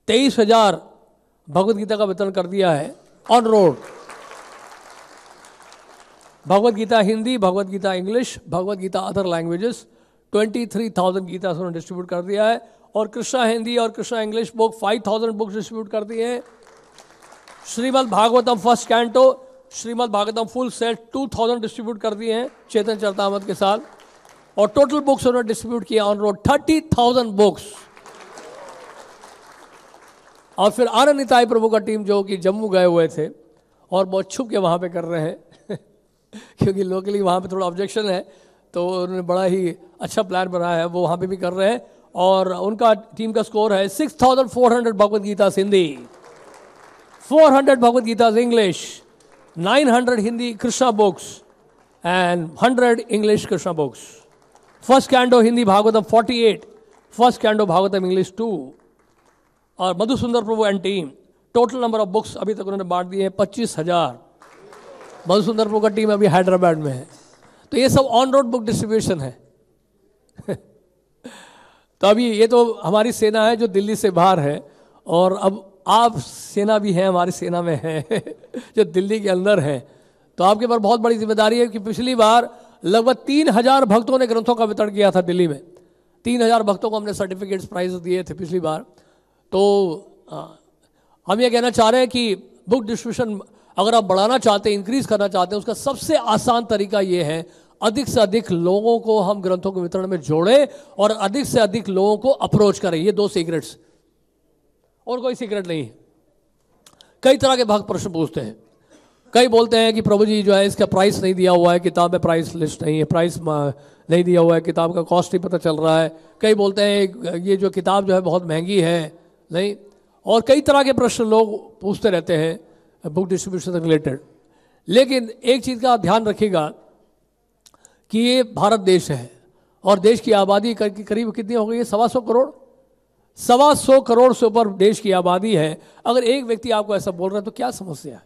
23,000 भगवद गीता का वितरण कर दिया है on road. Bhagavad Gita Hindi, Bhagavad Gita English, Bhagavad Gita other languages 23,000 Gita उन्होंने डिस्ट्रीब्यूट कर दिया है। और कृष्णा हिंदी और Krishna English book 5,000 books distribute कर दिए हैं। Srimad Bhagavatam first canto, Srimad Bhagavatam full set 2,000 distribute कर दिए हैं चेतन चरतामृत के साथ। और टोटल बुक्स उन्होंने डिस्ट्रीब्यूट किया ऑन रोड 30,000 बुक्स। और फिर आनंद निताई प्रभु का टीम जो कि जम्मू गए हुए थे और बहुत छुप के वहाँ पे कर रहे हैं क्योंकि लोकली वहाँ पे थोड़ा ऑब्जेक्शन है, तो उन्होंने बड़ा ही अच्छा प्लान बनाया है, वो वहाँ पे भी कर रहे हैं। और उनका टीम का स्कोर है 6,400 Bhagavad Gita Hindi, 400 Bhagavad Gita English, 900 Hindi Krishna books and 100 English Krishna books. First canto Hindi Bhagavatam 48, first canto Bhagavatam English 2। और Madhusundar Prabhu and team total number of books अभी तक उन्होंने बांट दिए हैं 25,000। मधुसुंदर प्रभु का टीम अभी हैदराबाद में है। तो ये सब ऑन रोड बुक डिस्ट्रीब्यूशन है तो अभी ये तो हमारी सेना है जो दिल्ली से बाहर है, और अब आप सेना भी है हमारी सेना में है जो दिल्ली के अंदर है। तो आपके ऊपर बहुत बड़ी जिम्मेदारी है कि पिछली बार लगभग 3,000 भक्तों ने ग्रंथों का वितरण किया था दिल्ली में। 3,000 भक्तों को हमने सर्टिफिकेट्स प्राइज दिए थे पिछली बार। तो हम ये कहना चाह रहे हैं कि बुक डिस्ट्रीब्यूशन अगर आप बढ़ाना चाहते हैं, इंक्रीज करना चाहते हैं, उसका सबसे आसान तरीका ये है अधिक से अधिक लोगों को हम ग्रंथों के वितरण में जोड़ें और अधिक से अधिक लोगों को अप्रोच करें। ये 2 सीक्रेट्स, और कोई सीक्रेट नहीं है। कई तरह के भक्त प्रश्न पूछते हैं। कई बोलते हैं कि प्रभु जी जो है इसका प्राइस नहीं दिया हुआ है, किताब में प्राइस लिस्ट नहीं है, प्राइस नहीं दिया हुआ है, किताब का कॉस्ट नहीं पता चल रहा है। कई बोलते हैं ये जो किताब जो है बहुत महंगी है, नहीं। और कई तरह के प्रश्न लोग पूछते रहते हैं बुक डिस्ट्रीब्यूशन से रिलेटेड। लेकिन एक चीज़ का आप ध्यान रखिएगा कि ये भारत देश है और देश की आबादी करीब कितनी हो गई है? 125 करोड़। 125 करोड़ से ऊपर देश की आबादी है। अगर एक व्यक्ति आपको ऐसा बोल रहा है तो क्या समस्या है?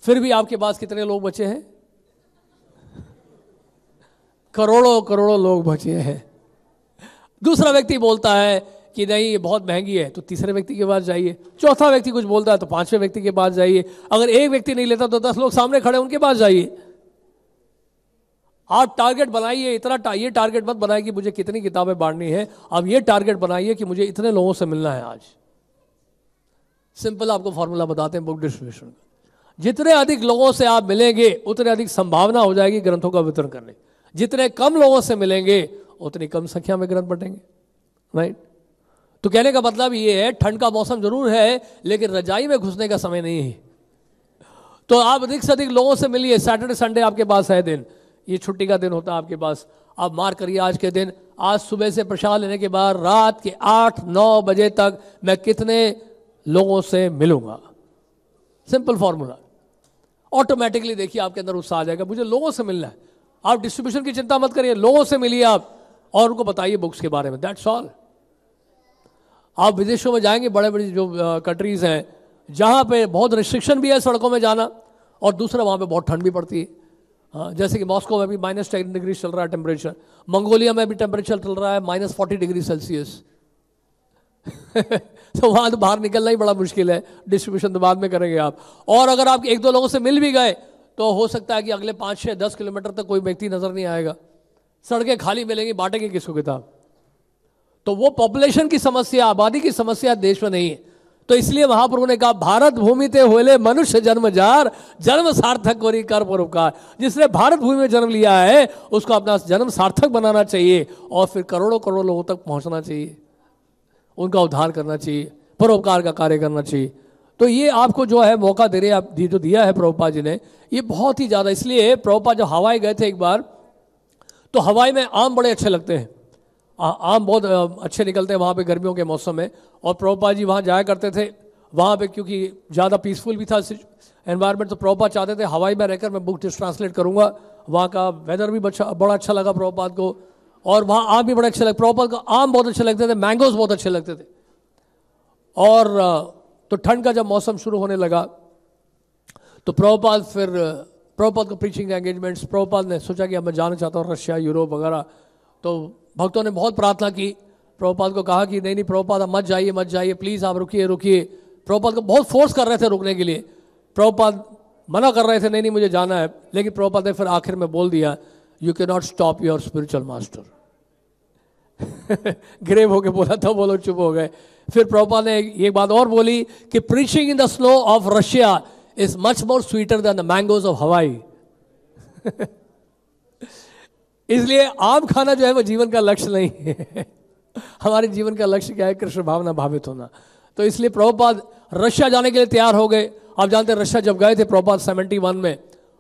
फिर भी आपके पास कितने लोग बचे हैं? करोड़ों करोड़ों लोग बचे हैं। दूसरा व्यक्ति बोलता है कि नहीं ये बहुत महंगी है, तो तीसरे व्यक्ति के पास जाइए। चौथा व्यक्ति कुछ बोलता है तो पांचवें व्यक्ति के पास जाइए। अगर एक व्यक्ति नहीं लेता तो 10 लोग सामने खड़े उनके पास जाइए। आप टारगेट बनाइए, ये टारगेट मत बनाइए कि मुझे कितनी किताबें बांटनी है। आप ये टारगेट बनाइए कि मुझे इतने लोगों से मिलना है आज। सिंपल आपको फॉर्मूला बताते हैं बुक डिस्ट्रीब्यूशन का। जितने अधिक लोगों से आप मिलेंगे उतने अधिक संभावना हो जाएगी ग्रंथों का वितरण करने। जितने कम लोगों से मिलेंगे उतनी कम संख्या में ग्रंथ बटेंगे, राइट। तो कहने का मतलब ये है ठंड का मौसम जरूर है लेकिन रजाई में घुसने का समय नहीं है। तो आप अधिक से अधिक लोगों से मिलिए। सैटरडे संडे आपके पास है दिन, ये छुट्टी का दिन होता है आपके पास। आप मार्क करिए आज के दिन, आज सुबह से प्रसाद लेने के बाद रात के 8-9 बजे तक मैं कितने लोगों से मिलूंगा। Simple formula. ऑटोमेटिकली देखिए आपके अंदर उत्साह आ जाएगा, मुझे लोगों से मिलना है। आप डिस्ट्रीब्यूशन की चिंता मत करिए, लोगों से मिलिए आप और उनको बताइए बुक्स के बारे में, दैट्स ऑल। आप विदेशों में जाएंगे, बड़े बड़ी जो कंट्रीज हैं जहां पे बहुत रिस्ट्रिक्शन भी है सड़कों में जाना, और दूसरा वहां पे बहुत ठंड भी पड़ती है। हाँ, जैसे कि मॉस्को में भी -10 डिग्री चल रहा है टेम्परेचर। मंगोलिया में भी टेम्परेचर चल रहा है -40 डिग्री सेल्सियस तो वहां तो बाहर निकलना ही बड़ा मुश्किल है। डिस्ट्रीब्यूशन तो बाद में करेंगे आप। और अगर आप 1-2 लोगों से मिल भी गए तो हो सकता है कि अगले 5-6-10 किलोमीटर तक कोई व्यक्ति नजर नहीं आएगा, सड़कें खाली मिलेंगी, बांटेंगे किसको किताब? तो वो पॉपुलेशन की समस्या, आबादी की समस्या देश में नहीं है। तो इसलिए महाप्रभु ने कहा भारत भूमि ते होले मनुष्य जन्म जार, जन्म सार्थक कोरी कर परोपकार। जिसने भारत भूमि में जन्म लिया है उसको अपना जन्म सार्थक बनाना चाहिए और फिर करोड़ों करोड़ लोगों तक पहुंचना चाहिए, उनका उद्धार करना चाहिए, परोपकार का कार्य करना चाहिए। तो ये आपको जो है मौका दे रहे आप, जो दिया है प्रभुपाद जी ने, ये बहुत ही ज़्यादा। इसलिए प्रभुपाद जब हवाई गए थे एक बार, तो हवाई में आम बड़े अच्छे लगते हैं, आम बहुत अच्छे निकलते हैं वहाँ पे गर्मियों के मौसम में। और प्रभुपाद जी वहाँ जाया करते थे, वहाँ पे क्योंकि ज़्यादा पीसफुल भी था एनवायरनमेंट, तो प्रभुपाद चाहते थे हवाई में रहकर मैं बुक ट्रांसलेट करूँगा। वहाँ का वेदर भी बड़ा अच्छा लगा प्रभुपाद को, और वहाँ आम भी बड़े अच्छे लगे। प्रभुपाद को आम बहुत अच्छे लगते थे, मैंगोज बहुत अच्छे लगते थे। और तो ठंड का जब मौसम शुरू होने लगा तो प्रभुपाद को प्रीचिंग एंगेजमेंट्स, प्रभुपाद ने सोचा कि अब मैं जाना चाहता हूँ रशिया, यूरोप वगैरह। तो भक्तों ने बहुत प्रार्थना की, प्रभुपाद को कहा कि नहीं प्रभुपाद आप मत जाइए प्लीज़, आप रुकिए। प्रभुपाद को बहुत फोर्स कर रहे थे रुकने के लिए, प्रभुपाद मना कर रहे थे, नहीं नहीं मुझे जाना है, लेकिन प्रभुपाद ने फिर आखिर में बोल दिया, you can not stop your spiritual master. Grave होके बोला था, वो लोग चुप हो गए। फिर प्रभुपाद ने एक बात और बोली कि preaching in the snow of Russia is much more sweeter than the mangoes of हवाई। इसलिए आम खाना जो है वो जीवन का लक्ष्य नहीं है। हमारे जीवन का लक्ष्य क्या है? कृष्ण भावना भावित होना। तो इसलिए प्रभुपाद रशिया जाने के लिए तैयार हो गए। आप जानते हैं रशिया जब गए थे प्रभुपाद 71 में,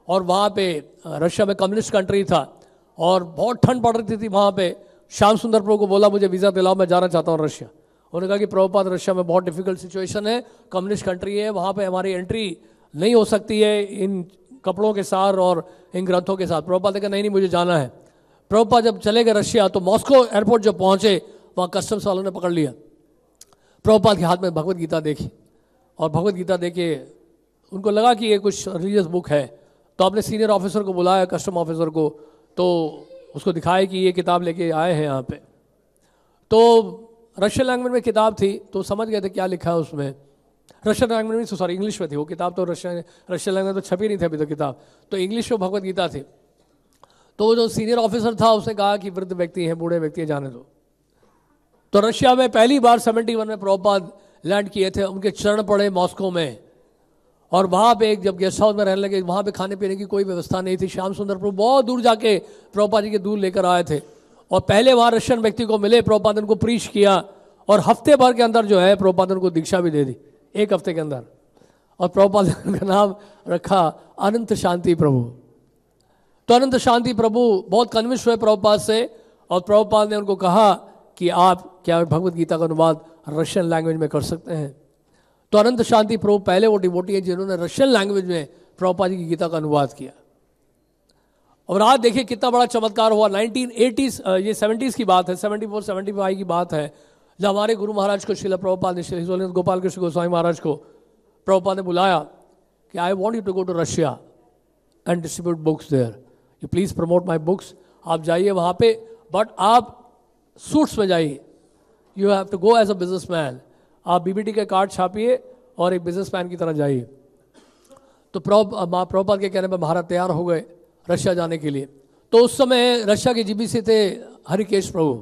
और वहाँ पे रशिया में कम्युनिस्ट कंट्री था और बहुत ठंड पड़ रही थी वहाँ पे। श्याम सुंदर प्रभु को बोला मुझे वीज़ा दिलाओ, मैं जाना चाहता हूँ रशिया। उन्होंने कहा कि प्रभुपाद रशिया में बहुत डिफिकल्ट सिचुएशन है, कम्युनिस्ट कंट्री है, वहाँ पे हमारी एंट्री नहीं हो सकती है इन कपड़ों के साथ और इन ग्रंथों के साथ। प्रभुपाद ने कहा नहीं मुझे जाना है। प्रभुपाद जब चले गए रशिया तो मॉस्को एयरपोर्ट जब पहुँचे वहाँ कस्टम्स वालों ने पकड़ लिया। प्रभुपाद के हाथ में भगवत गीता देखी और भगवत गीता देखे उनको लगा कि ये कुछ रिलीजियस बुक है, तो अपने सीनियर ऑफिसर को बुलाया, कस्टम ऑफिसर को, तो उसको दिखाया कि ये किताब लेके आए हैं यहाँ पे। तो रशियन लैंग्वेज में किताब थी, तो समझ गए थे क्या लिखा है उसमें। रशियन लैंग्वेज में, सॉरी इंग्लिश में थी वो किताब, तो रशियन लैंग्वेज तो छपी नहीं थी अभी तो किताब, तो इंग्लिश में भगवत गीता थी। तो वो जो सीनियर ऑफिसर था उसने कहा कि वृद्ध व्यक्ति हैं, बूढ़े व्यक्ति हैं, जाने दो। तो रशिया में पहली बार 71 में प्रभुपाद लैंड किए थे, उनके चरण पड़े मॉस्को में, और वहाँ पे एक जब गेस्ट हाउस में रहने लगे, वहाँ पे खाने पीने की कोई व्यवस्था नहीं थी। श्याम सुंदर प्रभु बहुत दूर जाके प्रभुपाद जी के दूध लेकर आए थे और पहले वहाँ रशियन व्यक्ति को मिले, प्रभुपाद उनको प्रीच किया और हफ्ते भर के अंदर जो है प्रभुपाद उनको दीक्षा भी दे दी, एक हफ्ते के अंदर। और प्रभुपाद ने का नाम रखा अनंत शांति प्रभु। तो अनंत शांति प्रभु बहुत कन्विंस हुए प्रभुपाद से, और प्रभुपाद ने उनको कहा कि आप क्या भगवत गीता का अनुवाद रशियन लैंग्वेज में कर सकते हैं। तो अनंत शांति प्रभु पहले वो डिवोटी है जिन्होंने रशियन लैंग्वेज में प्रभुपाद जी की गीता का अनुवाद किया। और आज देखिए कितना बड़ा चमत्कार हुआ। 1980s, ये 70s की बात है, 74-75 की बात है, जब हमारे गुरु महाराज को श्रील प्रभुपाद ने, श्री गोपाल कृष्ण गोस्वामी महाराज को प्रभुपाद ने बुलाया कि I want you to go to Russia and distribute books there, you please promote my books. आप जाइए वहाँ पे, बट आप सूट्स में जाइए, you have to go as a business man. आप बीबीटी के कार्ड छापिए और एक बिजनेसमैन की तरह जाइए। तो प्रभुपाद के कहने पर भारत तैयार हो गए रशिया जाने के लिए। तो उस समय रशिया के जीबीसी थे हरिकेश प्रभु।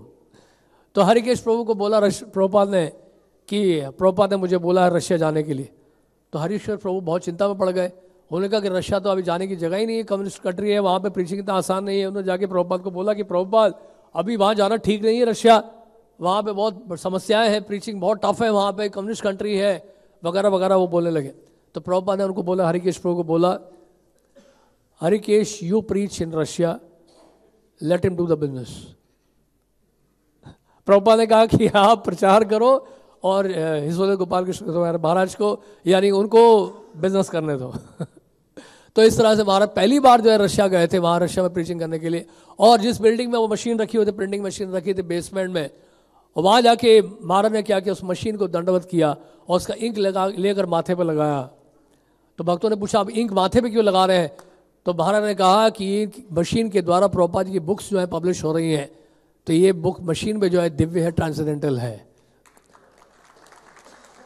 तो हरिकेश प्रभु को बोला प्रभुपाद ने कि प्रभुपाद ने मुझे बोला है रशिया जाने के लिए। तो हरिकेश प्रभु बहुत चिंता में पड़ गए। उन्होंने कहा कि रशिया तो अभी जाने की जगह ही नहीं है, कम्युनिस्ट कंट्री है, वहाँ पे प्रीचिंग इतना आसान नहीं है। उन्होंने जाके प्रभुपाद को बोला कि प्रभुपाद अभी वहाँ जाना ठीक नहीं है, रशिया वहाँ पे बहुत समस्याएं हैं, प्रीचिंग बहुत टफ है, वहाँ पे कम्युनिस्ट कंट्री है वगैरह वगैरह, वो बोलने लगे। तो प्रभुपाद ने उनको बोला, हरिकेश प्रभु को बोला, Harikesh you preach in Russia, let him do the business. Prabhupada ने कहा कि आप प्रचार करो और हिजोले गोपाल कृष्ण महाराज को, यानी उनको बिजनेस करने दो। तो इस तरह से महाराज पहली बार जो है रशिया गए थे, वहाँ रशिया में प्रीचिंग करने के लिए। और जिस बिल्डिंग में वो मशीन रखी हुई थी, प्रिंटिंग मशीन रखी थी बेसमेंट में, और वहाँ जाके महाराज ने क्या किया, उस मशीन को दंडवत किया और उसका इंक लेकर माथे पर लगाया। तो भक्तों ने पूछा आप इंक माथे पे क्यों लगा रहे हैं? तो महाराज ने कहा कि मशीन के द्वारा प्रभुपाद जी की बुक्स जो है पब्लिश हो रही हैं, तो ये बुक मशीन में जो है दिव्य है, ट्रांसेंडेंटल है।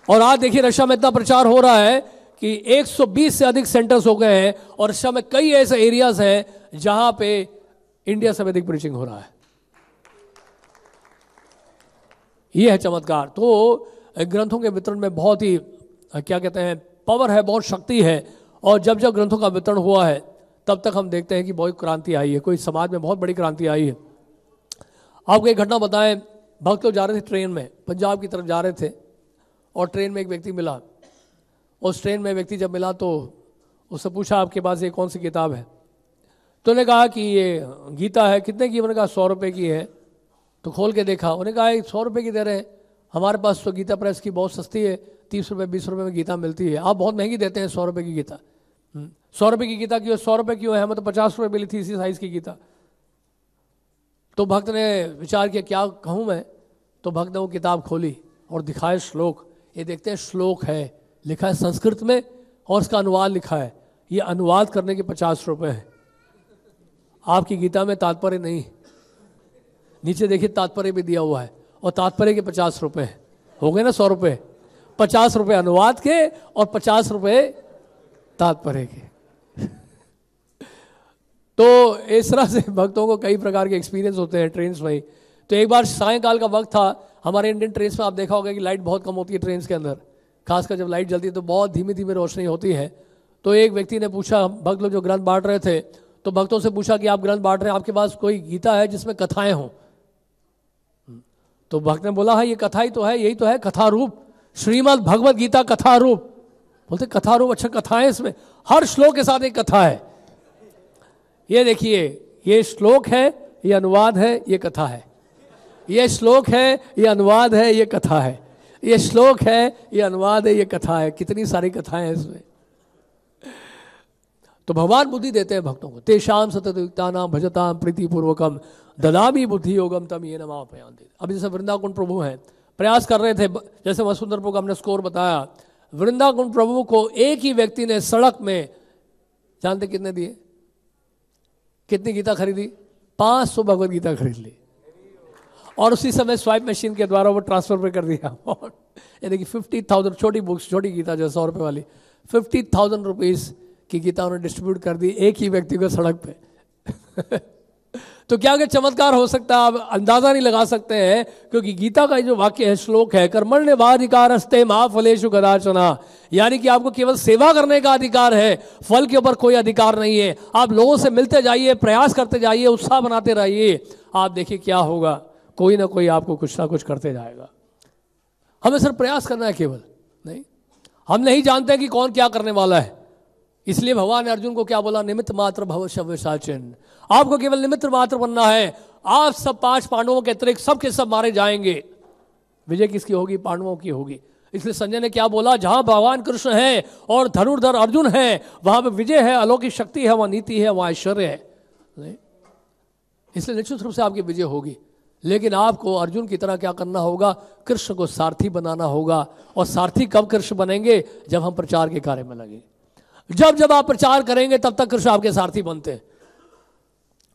और आज देखिए रशिया में इतना प्रचार हो रहा है कि 120 से अधिक सेंटर्स हो गए हैं, और रशिया में कई ऐसे एरियाज हैं जहां पे इंडिया से अधिक प्रीचिंग हो रहा है। ये है चमत्कार। तो ग्रंथों के वितरण में बहुत ही क्या कहते हैं पावर है, बहुत शक्ति है। और जब जब ग्रंथों का वितरण हुआ है तब तक हम देखते हैं कि बहुत क्रांति आई है, कोई समाज में बहुत बड़ी क्रांति आई है। आपको एक घटना बताएं, भक्त लोग जा रहे थे ट्रेन में, पंजाब की तरफ जा रहे थे, और ट्रेन में एक व्यक्ति मिला। उस ट्रेन में व्यक्ति जब मिला तो उससे पूछा आपके पास ये कौन सी किताब है? तो उन्होंने कहा कि ये गीता है। कितने की? उन्होंने कहा 100 रुपये की है। तो खोल के देखा, उन्होंने कहा 100 रुपये की दे रहे हैं, हमारे पास तो गीता प्रेस की बहुत सस्ती है, 30 रुपये 20 रुपये में गीता मिलती है, आप बहुत महंगी देते हैं 100 रुपये की गीता। 100 रुपये की गीता क्यों? 100 रुपये क्यों है? हमें तो 50 रुपये मिली थी इसी साइज़ की गीता। तो भक्त ने विचार किया क्या कहूँ मैं। तो भक्त ने वो किताब खोली और दिखाए श्लोक। ये देखते हैं श्लोक है, लिखा है संस्कृत में, और उसका अनुवाद लिखा है। ये अनुवाद करने के 50 रुपये है। आपकी गीता में तात्पर्य नहीं, नीचे देखिए तात्पर्य भी दिया हुआ है, और तात्पर्य के 50 रुपये हो गए ना 100 रुपये। 50 रुपये अनुवाद के और 50 रुपये तात्पर्य के। तो इस तरह से भक्तों को कई प्रकार के एक्सपीरियंस होते हैं ट्रेन में। तो एक बार सायंकाल का वक्त था, हमारे इंडियन ट्रेन में आप देखा होगा कि लाइट बहुत कम होती है ट्रेन के अंदर, खासकर जब लाइट जलती है तो बहुत धीमी धीमी रोशनी होती है। तो एक व्यक्ति ने पूछा, भक्त लोग जो ग्रंथ बांट रहे थे, तो भक्तों से पूछा कि आप ग्रंथ बांट रहे हैं, आपके पास कोई गीता है जिसमें कथाएं हों? तो भक्त ने बोला हाँ ये कथा ही तो है, यही तो है कथा रूप, श्रीमद् भगवद गीता कथा रूप। बोलते कथा रूप, अच्छा कथाएं इसमें, हर श्लोक के साथ एक कथा है। ये देखिए, ये श्लोक है, ये अनुवाद है, ये कथा है। ये श्लोक है, ये अनुवाद है, ये कथा है। ये श्लोक है, ये अनुवाद है, ये कथा है। कितनी सारी कथाएं हैं इसमें। तो भगवान बुद्धि देते हैं भक्तों को। तेषाम सततयुक्तानां भजतां प्रीतिपूर्वकम ददामि बुद्धि योगम तम येन मापयान्ति। अब जैसे वृंदाकुंड प्रभु हैं, प्रयास कर रहे थे, जैसे वसुंधर प्रभु का हमने स्कोर बताया, वृंदाकुंड प्रभु को एक ही व्यक्ति ने सड़क में, जानते कितने दिए? कितनी गीता खरीदी? 500 भगवद गीता खरीद ली, और उसी समय स्वाइप मशीन के द्वारा वो ट्रांसफर पे कर दिया। यानी कि 50,000 छोटी बुक्स, छोटी गीता जो 100 रुपये वाली, 50,000 रुपीज़ की गीता उन्होंने डिस्ट्रीब्यूट कर दी एक ही व्यक्ति को सड़क पे। तो क्या क्या चमत्कार हो सकता है, आप अंदाजा नहीं लगा सकते हैं। क्योंकि गीता का जो वाक्य है, श्लोक है, कर्मण्येवाधिकारस्ते मा फलेषु कदाचन, यानी कि आपको केवल सेवा करने का अधिकार है, फल के ऊपर कोई अधिकार नहीं है। आप लोगों से मिलते जाइए, प्रयास करते जाइए, उत्साह बनाते रहिए, आप देखिए क्या होगा, कोई ना कोई आपको कुछ ना कुछ करते जाएगा। हमें सिर्फ प्रयास करना है, केवल नहीं। हम नहीं जानते कि कौन क्या करने वाला है, इसलिए भगवान ने अर्जुन को क्या बोला? निमित्त मात्र भव सव्यसाचिन। आपको केवल निमित्त मात्र बनना है। आप सब 5 पांडवों के अतिरिक्त सबके सब मारे जाएंगे। विजय किसकी होगी? पांडवों की होगी। इसलिए संजय ने क्या बोला? जहां भगवान कृष्ण है और धनुर्धर अर्जुन है, वहां पर विजय है, अलौकिक शक्ति है, वहां नीति है, वहां ऐश्वर्य है। इसलिए निश्चित रूप से आपकी विजय होगी। लेकिन आपको अर्जुन की तरह क्या करना होगा? कृष्ण को सारथी बनाना होगा। और सारथी कब कृष्ण बनेंगे? जब हम प्रचार के कार्य में लगे। जब जब आप प्रचार करेंगे तब तक कृष्ण आपके सारथी बनते हैं।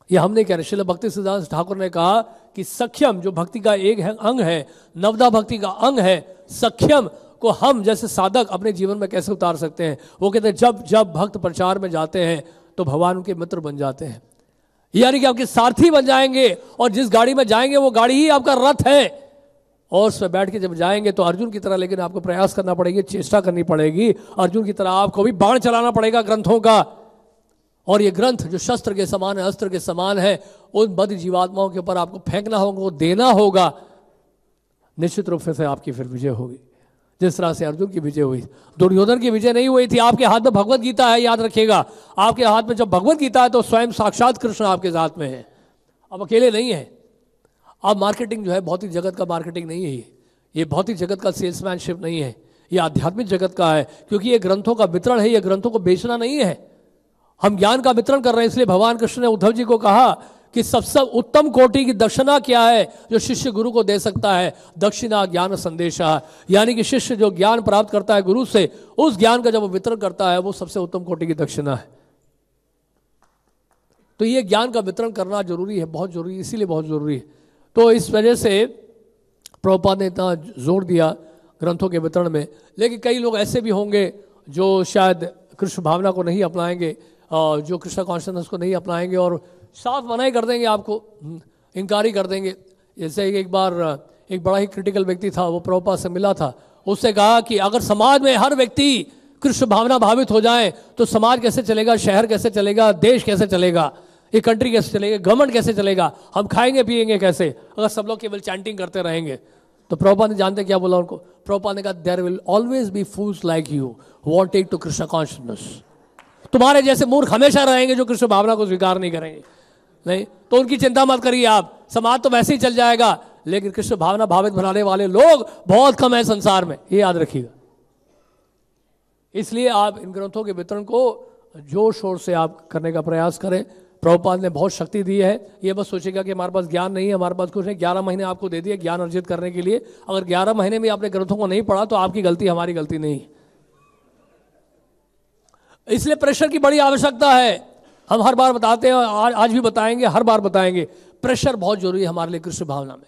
ये हमने कह रहे, श्रील भक्ति सिद्धांत ठाकुर ने कहा कि सख्यम जो भक्ति का एक अंग है, नवदा भक्ति का अंग है, सख्यम को हम जैसे साधक अपने जीवन में कैसे उतार सकते हैं? वो कहते हैं जब जब भक्त प्रचार में जाते हैं तो भगवान उनके मित्र बन जाते हैं, यानी कि आपके सारथी बन जाएंगे। और जिस गाड़ी में जाएंगे वो गाड़ी ही आपका रथ है, और उसमें बैठ के जब जाएंगे तो अर्जुन की तरह, लेकिन आपको प्रयास करना पड़ेगी, चेष्टा करनी पड़ेगी। अर्जुन की तरह आपको भी बाण चलाना पड़ेगा ग्रंथों का। और ये ग्रंथ जो शस्त्र के समान है, अस्त्र के समान है, उन बद्ध जीवात्माओं के ऊपर आपको फेंकना होगा, वो देना होगा। निश्चित रूप से आपकी फिर विजय होगी, जिस तरह से अर्जुन की विजय हुई। दुर्योधन की विजय नहीं हुई थी। आपके हाथ में भगवत गीता है, याद रखिएगा। आपके हाथ में जब भगवत गीता है तो स्वयं साक्षात कृष्ण आपके साथ में है, अब अकेले नहीं है। अब मार्केटिंग जो है भौतिक जगत का मार्केटिंग नहीं है, ये भौतिक जगत का सेल्समैनशिप नहीं है, ये आध्यात्मिक जगत का है। क्योंकि ये ग्रंथों का वितरण है, ये ग्रंथों को बेचना नहीं है। हम ज्ञान का वितरण कर रहे हैं। इसलिए भगवान कृष्ण ने उद्धव जी को कहा कि सबसे उत्तम कोटि की दक्षिणा क्या है जो शिष्य गुरु को दे सकता है? दक्षिणा ज्ञान संदेशा, यानी कि शिष्य जो ज्ञान प्राप्त करता है गुरु से, उस ज्ञान का जब वो वितरण करता है, वो सबसे उत्तम कोटि की दक्षिणा है। तो ये ज्ञान का वितरण करना जरूरी है, बहुत जरूरी, इसीलिए बहुत जरूरी है। तो इस वजह से प्रभुपाद ने इतना जोर दिया ग्रंथों के वितरण में। लेकिन कई लोग ऐसे भी होंगे जो शायद कृष्ण भावना को नहीं अपनाएंगे, जो कृष्ण कॉन्शियसनेस को नहीं अपनाएंगे, और साफ मनाही कर देंगे, आपको इनकारी कर देंगे। जैसे एक बार एक बड़ा ही क्रिटिकल व्यक्ति था, वो प्रभुपाद से मिला था, उससे कहा कि अगर समाज में हर व्यक्ति कृष्ण भावना भावित हो जाए तो समाज कैसे चलेगा, शहर कैसे चलेगा, देश कैसे चलेगा, ये कंट्री कैसे चलेगा, गवर्नमेंट कैसे चलेगा, हम खाएंगे पिएंगे कैसे अगर सब लोग केवल चैंटिंग करते रहेंगे। तो प्रभुपाद ने जानते क्या बोला उनको? प्रभुपाद ने कहा there will always be fools like you wanting to Krishna consciousness. तुम्हारे जैसे मूर्ख हमेशा रहेंगे जो कृष्ण भावना को स्वीकार नहीं करेंगे। नहीं तो उनकी चिंता मत करिए आप, समाज तो वैसे ही चल जाएगा, लेकिन कृष्ण भावना भावित बनाने वाले लोग बहुत कम है संसार में, ये याद रखिएगा। इसलिए आप इन ग्रंथों के वितरण को जोर शोर से आप करने का प्रयास करें। प्रभुपाद ने बहुत शक्ति दी है। ये बस सोचेगा कि हमारे पास ज्ञान नहीं है, हमारे पास कुछ नहीं। 11 महीने आपको दे दिए ज्ञान अर्जित करने के लिए। अगर 11 महीने में आपने ग्रंथों को नहीं पढ़ा तो आपकी गलती, हमारी गलती नहीं। इसलिए प्रेशर की बड़ी आवश्यकता है। हम हर बार बताते हैं, आज भी बताएंगे, हर बार बताएंगे, प्रेशर बहुत जरूरी है हमारे लिए कृष्ण भावना में।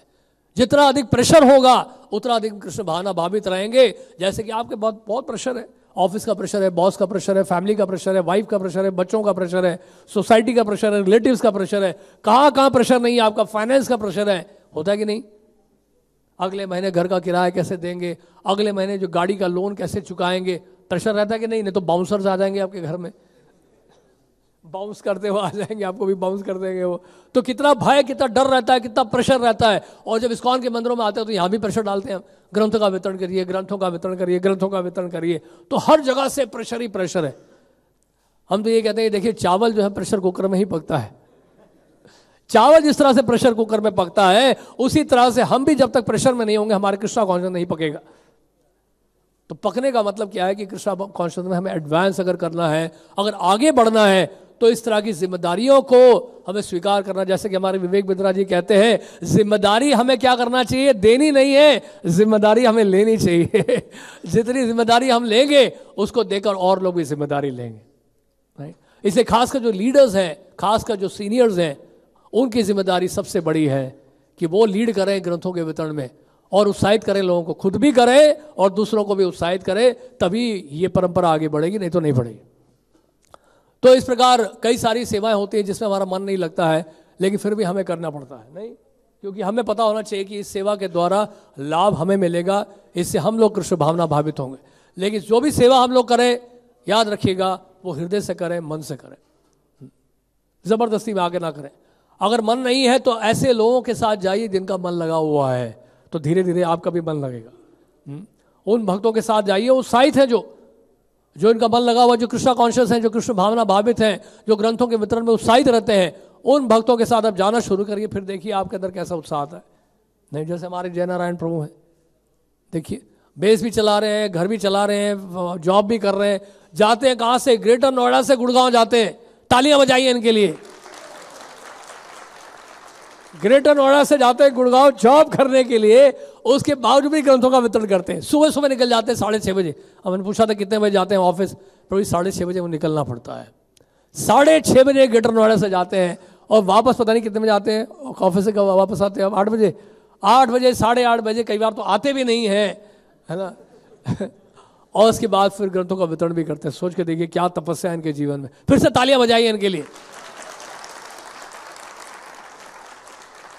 जितना अधिक प्रेशर होगा उतना अधिक कृष्ण भावना भावित रहेंगे। जैसे कि आपके बहुत प्रेशर है, ऑफिस का प्रेशर है, बॉस का प्रेशर है, फैमिली का प्रेशर है, वाइफ का प्रेशर है, बच्चों का प्रेशर है, सोसाइटी का प्रेशर है, रिलेटिव्स का प्रेशर है, कहाँ कहाँ प्रेशर नहीं है, आपका फाइनेंस का प्रेशर है, होता है कि नहीं? अगले महीने घर का किराया कैसे देंगे, अगले महीने जो गाड़ी का लोन कैसे चुकाएंगे, प्रेशर रहता है कि नहीं? नहीं तो बाउंसर्स आ जाएंगे आपके घर में, बाउंस करते हुए आ जाएंगे, आपको भी बाउंस कर देंगे वो। तो कितना भय, कितना डर रहता है, कितना प्रेशर रहता है। और जब इस्कॉन के मंदिरों में आते हैं तो यहाँ भी प्रेशर डालते हैं, ग्रंथों का वितरण करिए, ग्रंथों का वितरण करिए, ग्रंथों का वितरण करिए। तो हर जगह से प्रेशर ही प्रेशर है। हम तो ये कहते हैं, देखिए चावल जो है प्रेशर कुकर में ही पकता है। चावल जिस तरह से प्रेशर कुकर में पकता है, उसी तरह से हम भी जब तक प्रेशर में नहीं होंगे, हमारे कृष्णा कॉन्शियस नहीं पकेगा। तो पकने का मतलब क्या है कि कृष्णा कॉन्शियस में हमें एडवांस अगर करना है, अगर आगे बढ़ना है, तो इस तरह की जिम्मेदारियों को हमें स्वीकार करना। जैसे कि हमारे विवेक बिंद्रा जी कहते हैं, जिम्मेदारी हमें क्या करना चाहिए? देनी नहीं है, जिम्मेदारी हमें लेनी चाहिए। जितनी जिम्मेदारी हम लेंगे, उसको देकर और लोग भी जिम्मेदारी लेंगे। इसलिए खासकर जो लीडर्स हैं, खासकर जो सीनियर्स हैं, उनकी जिम्मेदारी सबसे बड़ी है कि वो लीड करें ग्रंथों के वितरण में और उत्साहित करें लोगों को, खुद भी करें और दूसरों को भी उत्साहित करें, तभी ये परंपरा आगे बढ़ेगी, नहीं तो नहीं बढ़ेगी। तो इस प्रकार कई सारी सेवाएं होती हैं जिसमें हमारा मन नहीं लगता है, लेकिन फिर भी हमें करना पड़ता है, नहीं, क्योंकि हमें पता होना चाहिए कि इस सेवा के द्वारा लाभ हमें मिलेगा, इससे हम लोग कृष्ण भावना भावित होंगे। लेकिन जो भी सेवा हम लोग करें, याद रखिएगा, वो हृदय से करें, मन से करें, जबरदस्ती में आगे ना करें। अगर मन नहीं है तो ऐसे लोगों के साथ जाइए जिनका मन लगा हुआ है, तो धीरे धीरे आपका भी मन लगेगा। उन भक्तों के साथ जाइए, उत्साहित हैं, जो इनका मन लगा हुआ, जो कृष्णा कॉन्शियस हैं, जो कृष्ण भावना भावित हैं, जो ग्रंथों के वितरण में उत्साहित रहते हैं, उन भक्तों के साथ आप जाना शुरू करिए। फिर देखिए आपके अंदर कैसा उत्साह आता है। नहीं, जैसे हमारे जय नारायण प्रभु हैं, देखिए बेस भी चला रहे हैं, घर भी चला रहे हैं, जॉब भी कर रहे हैं, जाते हैं कहाँ से? ग्रेटर नोएडा से गुड़गांव जाते हैं। तालियां बजाइए इनके लिए। ग्रेटर नोएडा से जाते हैं गुड़गांव जॉब करने के लिए, उसके बावजूद भी ग्रंथों का वितरण करते हैं। सुबह सुबह निकल जाते हैं 6:30 बजे। अब मैंने पूछा था कितने बजे जाते हैं ऑफिस, तो 6:30 बजे वो निकलना पड़ता है। 6:30 बजे ग्रेटर नोएडा से जाते हैं और वापस पता नहीं कितने बजे आते हैं ऑफिस से, कब वापस आते हैं? 8 बजे, 8 बजे, 8:30 बजे, कई बार तो आते भी नहीं है, है ना। और उसके बाद फिर ग्रंथों का वितरण भी करते हैं। सोच के देखिए क्या तपस्या है इनके जीवन में। फिर से तालियां बजाइए इनके लिए।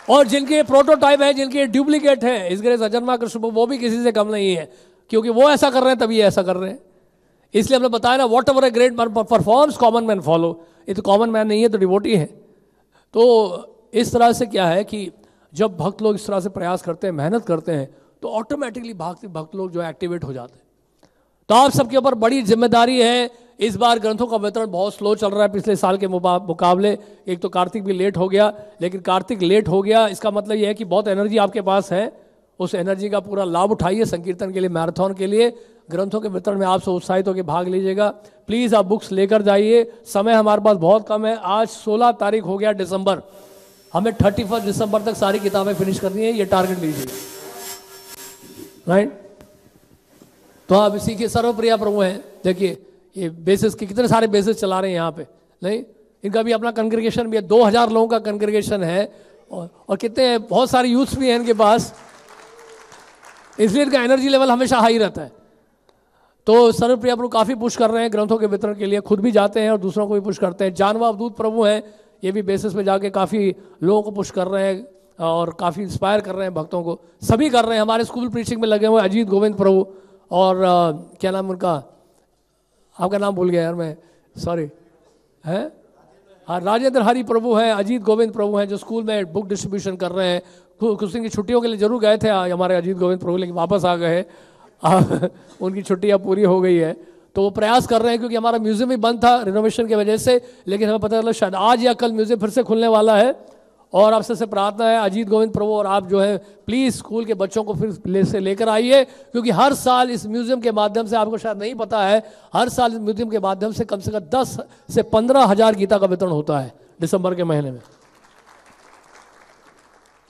और जिनके प्रोटोटाइप है, जिनके डुप्लीकेट है, इस ग्रेस अजन्मा कृष्ण, वो भी किसी से कम नहीं है, क्योंकि वो ऐसा कर रहे हैं तभी ऐसा कर रहे हैं। इसलिए हमने बताया ना, what ever a great man performs common man follow. ये तो कॉमन मैन नहीं है, तो डिवोटी है। तो इस तरह से क्या है कि जब भक्त लोग इस तरह से प्रयास करते हैं, मेहनत करते हैं, तो ऑटोमेटिकली भक्त लोग जो है एक्टिवेट हो जाते हैं। तो आप सबके ऊपर बड़ी जिम्मेदारी है। इस बार ग्रंथों का वितरण बहुत स्लो चल रहा है पिछले साल के मुकाबले। एक तो कार्तिक भी लेट हो गया, लेकिन कार्तिक लेट हो गया इसका मतलब यह है कि बहुत एनर्जी आपके पास है, उस एनर्जी का पूरा लाभ उठाइए संकीर्तन के लिए, मैराथन के लिए। ग्रंथों के वितरण में आप सब उत्साहित होकर भाग लीजिएगा। प्लीज़ आप बुक्स लेकर जाइए। समय हमारे पास बहुत कम है। आज 16 तारीख हो गया दिसंबर, हमें 31 दिसंबर तक सारी किताबें फिनिश करनी है, ये टारगेट लीजिए, राइट। तो आप इसी के सर्वप्रिया प्रभु हैं। देखिए ये बेसिस के कितने सारे बेसिस चला रहे हैं यहाँ पे, नहीं, इनका भी अपना कंग्रीगेशन भी है, 2000 लोगों का कंग्रीगेशन है, और कितने बहुत सारे यूथ्स भी हैं इनके पास, इसलिए इनका एनर्जी लेवल हमेशा हाई रहता है। तो सर्वप्रिया प्रभु काफ़ी पुश कर रहे हैं ग्रंथों के वितरण के लिए, खुद भी जाते हैं और दूसरों को भी पुश करते हैं। जानवा अवधूत प्रभु हैं, ये भी बेसिस पे जाके काफ़ी लोगों को पुश कर रहे हैं और काफ़ी इंस्पायर कर रहे हैं भक्तों को, सभी कर रहे हैं। हमारे स्कूल प्रीचिंग में लगे हुए अजीत गोविंद प्रभु, और क्या नाम उनका, आपका नाम भूल गया यार मैं, सॉरी, है, हाँ, राजेंद्र हरि प्रभु हैं, अजीत गोविंद प्रभु हैं, जो स्कूल में बुक डिस्ट्रीब्यूशन कर रहे हैं। कुछ दिन की छुट्टियों के लिए जरूर गए थे हमारे अजीत गोविंद प्रभु, लेकिन वापस आ गए। उनकी छुट्टियाँ पूरी हो गई है, तो वो प्रयास कर रहे हैं, क्योंकि हमारा म्यूजियम भी बंद था रिनोवेशन की वजह से, लेकिन हमें पता चला शायद आज या कल म्यूजियम फिर से खुलने वाला है। और आपसे से प्रार्थना है अजीत गोविंद प्रभु और आप जो है प्लीज़ स्कूल के बच्चों को फिर से लेकर आइए, क्योंकि हर साल इस म्यूजियम के माध्यम से, आपको शायद नहीं पता है, हर साल इस म्यूजियम के माध्यम से कम 10 से 15 हज़ार गीता का वितरण होता है दिसंबर के महीने में।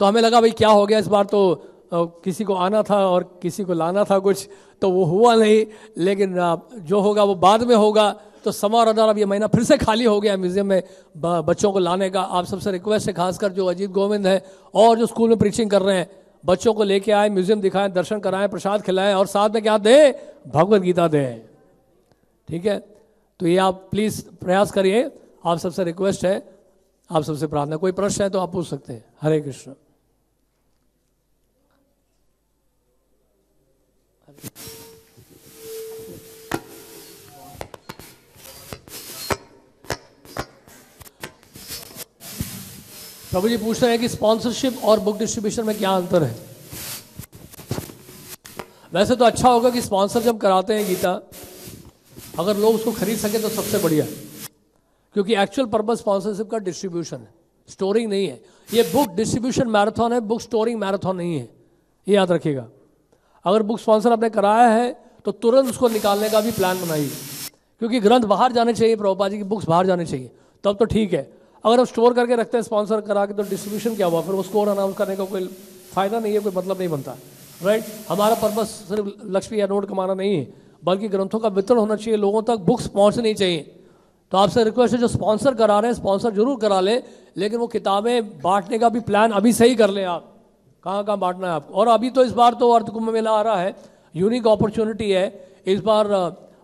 तो हमें लगा भाई क्या हो गया इस बार, तो किसी को आना था और किसी को लाना था कुछ, तो वो हुआ नहीं, लेकिन जो होगा वो बाद में होगा। तो समारोह अब ये महीना फिर से खाली हो गया म्यूजियम में बच्चों को लाने का। आप सबसे रिक्वेस्ट है, खासकर जो अजीत गोविंद है और जो स्कूल में प्रीचिंग कर रहे हैं, बच्चों को लेके आए, म्यूजियम दिखाएं, दर्शन कराएं, प्रसाद खिलाएं, और साथ में क्या दें? भगवत गीता दें। ठीक है, तो ये आप प्लीज़ प्रयास करिए, आप सबसे रिक्वेस्ट है, आप सबसे प्रार्थना। कोई प्रश्न है तो आप पूछ सकते हैं। हरे कृष्ण। प्रभु जी पूछ रहे हैं कि स्पॉन्सरशिप और बुक डिस्ट्रीब्यूशन में क्या अंतर है। वैसे तो अच्छा होगा कि स्पॉन्सर जब कराते हैं गीता, अगर लोग उसको खरीद सके तो सबसे बढ़िया, क्योंकि एक्चुअल पर्पस स्पॉन्सरशिप का डिस्ट्रीब्यूशन है, स्टोरिंग नहीं है। ये बुक डिस्ट्रीब्यूशन मैराथन है, बुक स्टोरिंग मैराथन नहीं है, ये याद रखिएगा। अगर बुक स्पॉन्सर आपने कराया है तो तुरंत उसको निकालने का भी प्लान बनाइए, क्योंकि ग्रंथ बाहर जाने चाहिए, प्रभुपाद जी की बुक्स बाहर जाने चाहिए, तब तो ठीक है। अगर हम स्टोर करके रखते हैं स्पॉन्सर करा के, तो डिस्ट्रीब्यूशन क्या हुआ, फिर वो स्कोर अनाउंस करने का कोई फायदा नहीं है, कोई मतलब नहीं बनता, राइट। हमारा पर्पस सिर्फ लक्ष्मी या नोट कमाना नहीं है, बल्कि ग्रंथों का वितरण होना चाहिए, लोगों तक बुक्स पहुंचनी चाहिए। तो आपसे रिक्वेस्ट है, जो स्पॉन्सर करा रहे हैं स्पॉन्सर जरूर करा लें, लेकिन वो किताबें बांटने का भी प्लान अभी सही कर लें आप, कहाँ कहाँ बांटना है आपको। और अभी तो इस बार तो अर्थ कुंभ मेला आ रहा है, यूनिक अपॉर्चुनिटी है। इस बार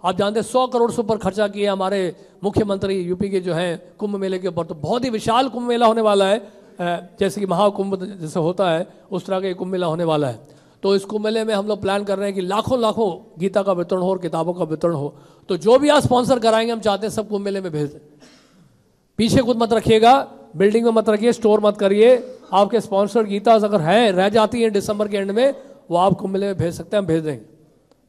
आप जानते हैं 100 करोड़ से ऊपर खर्चा किया हमारे मुख्यमंत्री यूपी के जो हैं कुंभ मेले के ऊपर। तो बहुत ही विशाल कुंभ मेला होने वाला है, जैसे कि महाकुंभ जैसे होता है उस तरह का कुंभ मेला होने वाला है। तो इस कुंभ मेले में हम लोग प्लान कर रहे हैं कि लाखों लाखों गीता का वितरण हो और किताबों का वितरण हो। तो जो भी आप स्पॉन्सर कराएंगे हम चाहते हैं सब कुंभ मेले में भेज दें। पीछे खुद मत रखिएगा, बिल्डिंग में मत रखिए, स्टोर मत करिए। आपके स्पॉन्सर्ड गीता अगर हैं रह जाती हैं दिसंबर के एंड में, वो आप कुंभ मेले में भेज सकते हैं, हम भेज देंगे,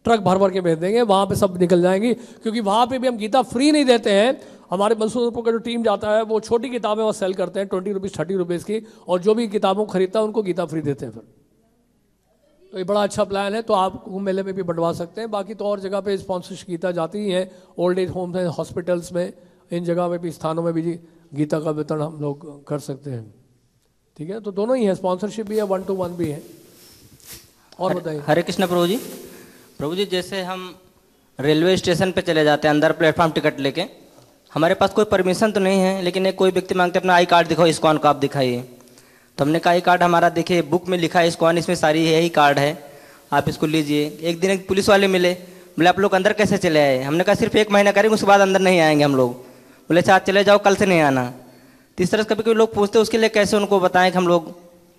ट्रक भर भर के भेज देंगे, वहाँ पे सब निकल जाएंगी। क्योंकि वहाँ पे भी हम गीता फ्री नहीं देते हैं। हमारे मनसूर का जो टीम जाता है वो छोटी किताबें वो सेल करते हैं 20 रुपीज़ 30 रुपीज़ की, और जो भी किताबों को खरीदता है उनको गीता फ्री देते हैं फिर। तो ये बड़ा अच्छा प्लान है, तो आप कुंभ मेले में भी बढ़वा सकते हैं। बाकी तो और जगह पे स्पॉन्सरशिप गीता जाती ही है, ओल्ड एज होम्स हैं, हॉस्पिटल्स में, इन जगह में भी, स्थानों में भी गीता का वितरण हम लोग कर सकते हैं। ठीक है, तो दोनों ही है, स्पॉन्सरशिप भी है, 1-to-1 भी है। और बताइए। हरे कृष्ण प्रभु जी। प्रभु जी, जैसे हम रेलवे स्टेशन पे चले जाते हैं अंदर प्लेटफॉर्म टिकट लेके, हमारे पास कोई परमिशन तो नहीं है, लेकिन एक कोई व्यक्ति मांगते अपना आई कार्ड दिखाओ, इस्कॉन का आप दिखाइए। तो हमने कहा आई कार्ड हमारा देखिए, बुक में लिखा है इस्कॉन, इसमें सारी यही कार्ड है, आप इसको लीजिए। एक दिन एक पुलिस वाले मिले, बोले आप लोग अंदर कैसे चले आए। हमने कहा सिर्फ 1 महीना करेंगे, उसके बाद अंदर नहीं आएंगे हम लोग। बोले अच्छा चले जाओ, कल से नहीं आना। तो इस तरह से कभी कभी लोग पूछते, उसके लिए कैसे उनको बताएं कि हम लोग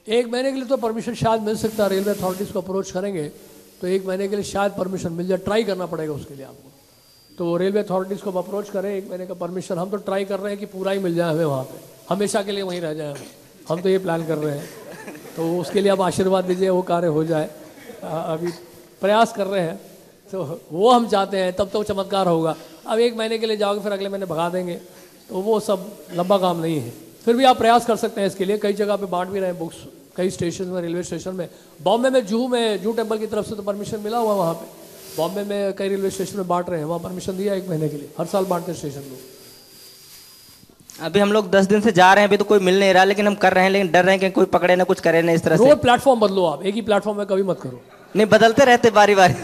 1 महीने के लिए तो परमिशन शायद मिल सकता है, रेलवे अथॉरिटीज़ को अप्रोच करेंगे तो 1 महीने के लिए शायद परमिशन मिल जाए, ट्राई करना पड़ेगा उसके लिए आपको। तो रेलवे अथॉरिटीज़ को अप्रोच करें, 1 महीने का परमिशन। हम तो ट्राई कर रहे हैं कि पूरा ही मिल जाए हमें वहाँ पे, हमेशा के लिए वहीं रह जाए हम तो ये प्लान कर रहे हैं। तो उसके लिए आप आशीर्वाद दीजिए, वो कार्य हो जाए, अभी प्रयास कर रहे हैं, तो वो हम चाहते हैं, तब तो चमत्कार होगा। अब 1 महीने के लिए जाओगे फिर अगले महीने भगा देंगे, तो वो सब लंबा काम नहीं है। फिर भी आप प्रयास कर सकते हैं इसके लिए, कई जगह पे बांट भी रहे हैं बुक्स, कई स्टेशन में, रेलवे स्टेशन में। बॉम्बे में जू टेम्पल की तरफ से तो परमिशन मिला हुआ वहाँ पे, बॉम्बे में कई रेलवे स्टेशन में बांट रहे हैं, वहाँ परमिशन दिया 1 महीने के लिए, हर साल बांटते स्टेशन में। अभी हम लोग 10 दिन से जा रहे हैं, अभी तो कोई मिल नहीं रहा, लेकिन हम कर रहे हैं, लेकिन डर रहे हैं कि कोई पकड़े ना, कुछ करे ना इस तरह से। रोज प्लेटफॉर्म बदलो आप, एक ही प्लेटफॉर्म में कभी मत करो। नहीं, बदलते रहते बारी बारी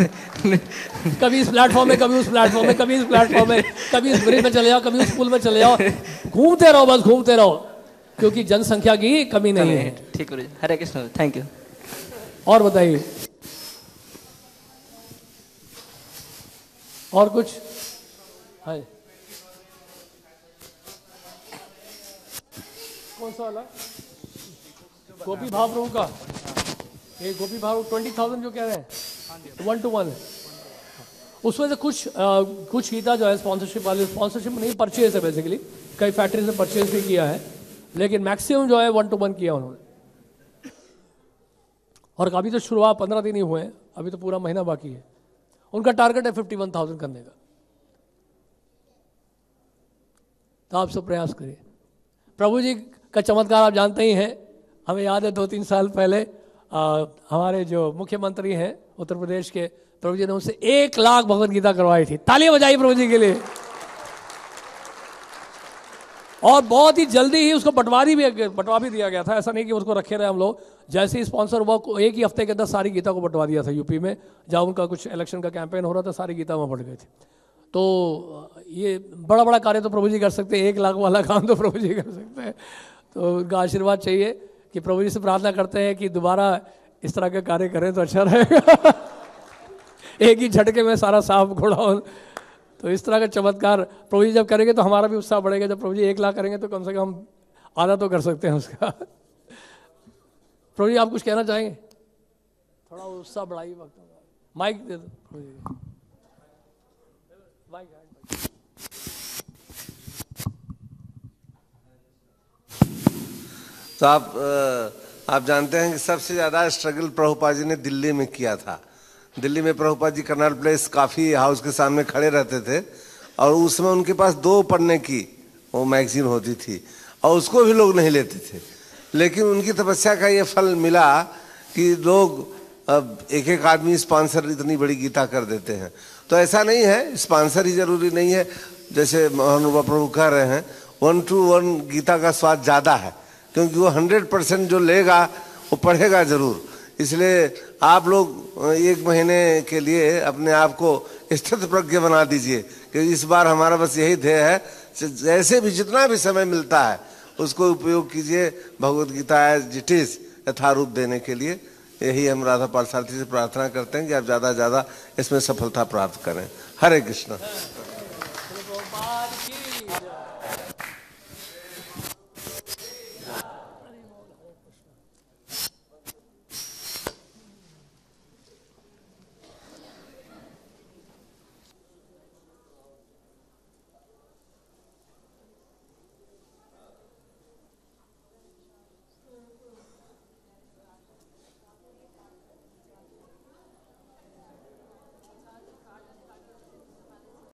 कभी इस प्लेटफॉर्म में, कभी उस प्लेटफॉर्म में, कभी इस प्लेटफॉर्म में, कभी इस ब्रिज में चले जाओ, कभी उस पुल में चले जाओ, घूमते रहो, बस घूमते रहो, क्योंकि जनसंख्या की कमी नहीं है। ठीक है, हरे कृष्ण, थैंक यू। और बताइए, और कुछ? हाँ, कौन सा वाला? गोपी भाव प्रभु का, ये गोपी भाव 20,000 जो कह रहे हैं, 1-to-1 उसमें से कुछ गीता जो है स्पॉन्सरशिप वाले, स्पॉन्सरशिप नहीं परचेज है बेसिकली, कई फैक्ट्री से परचेज भी किया है, लेकिन मैक्सिमम जो है 1-to-1 किया उन्होंने। और अभी तो शुरुआत 15 दिन ही हुए हैं, अभी तो पूरा महीना बाकी है। उनका टारगेट है 51,000 करने का। तो आप सब प्रयास करिए। प्रभु जी का चमत्कार आप जानते ही हैं, हमें याद है 2-3 साल पहले हमारे जो मुख्यमंत्री हैं उत्तर प्रदेश के, प्रभु जी ने उनसे 1 लाख भगवत गीता करवाई थी। तालियां बजाइए प्रभु जी के लिए। और बहुत ही जल्दी ही उसको बंटवा भी दिया गया था, ऐसा नहीं कि उसको रखे रहे हम लोग। जैसे ही स्पॉन्सर हुआ, 1 ही हफ्ते के अंदर सारी गीता को बंटवा दिया था यूपी में, जहाँ उनका कुछ इलेक्शन का कैंपेन हो रहा था, सारी गीता वहाँ बढ़ गई थी। तो ये बड़ा बड़ा कार्य तो प्रभु जी कर सकते हैं, 1 लाख वाला काम तो प्रभु जी कर सकते हैं। तो उनका आशीर्वाद चाहिए कि प्रभु जी से प्रार्थना करते हैं कि दोबारा इस तरह का कार्य करें तो अच्छा रहेगा। एक ही झटके में सारा सांप घोड़ा तो इस तरह का चमत्कार प्रभु जी जब करेंगे तो हमारा भी उत्साह बढ़ेगा। जब प्रभु जी 1 लाख करेंगे तो कम से कम हम आधा तो कर सकते हैं उसका। प्रभु जी आप कुछ कहना चाहेंगे? थोड़ा उत्साह बढ़ाइए। वक्त माइक दे दो प्रभु जी। माइक तो आप जानते हैं कि सबसे ज़्यादा स्ट्रगल प्रभुपाद जी ने दिल्ली में किया था। दिल्ली में प्रभुपाद जी करनाल प्लेस काफ़ी हाउस के सामने खड़े रहते थे और उस समय उनके पास 2 पढ़ने की वो मैगजीन होती थी और उसको भी लोग नहीं लेते थे। लेकिन उनकी तपस्या का ये फल मिला कि लोग अब एक आदमी स्पॉन्सर इतनी बड़ी गीता कर देते हैं। तो ऐसा नहीं है, स्पॉन्सर ही जरूरी नहीं है। जैसे महानुभाव प्रभु कह रहे हैं 1 to 1 गीता का स्वाद ज़्यादा है, क्योंकि वो 100% जो लेगा वो पढ़ेगा जरूर। इसलिए आप लोग 1 महीने के लिए अपने आप को स्थित प्रज्ञ बना दीजिए कि इस बार हमारा बस यही ध्येय है, जैसे भी जितना भी समय मिलता है उसको उपयोग कीजिए Bhagavad Gita as it is यथारूप देने के लिए। यही हम राधा पाल सारथी से प्रार्थना करते हैं कि आप ज़्यादा से ज़्यादा इसमें सफलता प्राप्त करें। हरे कृष्ण।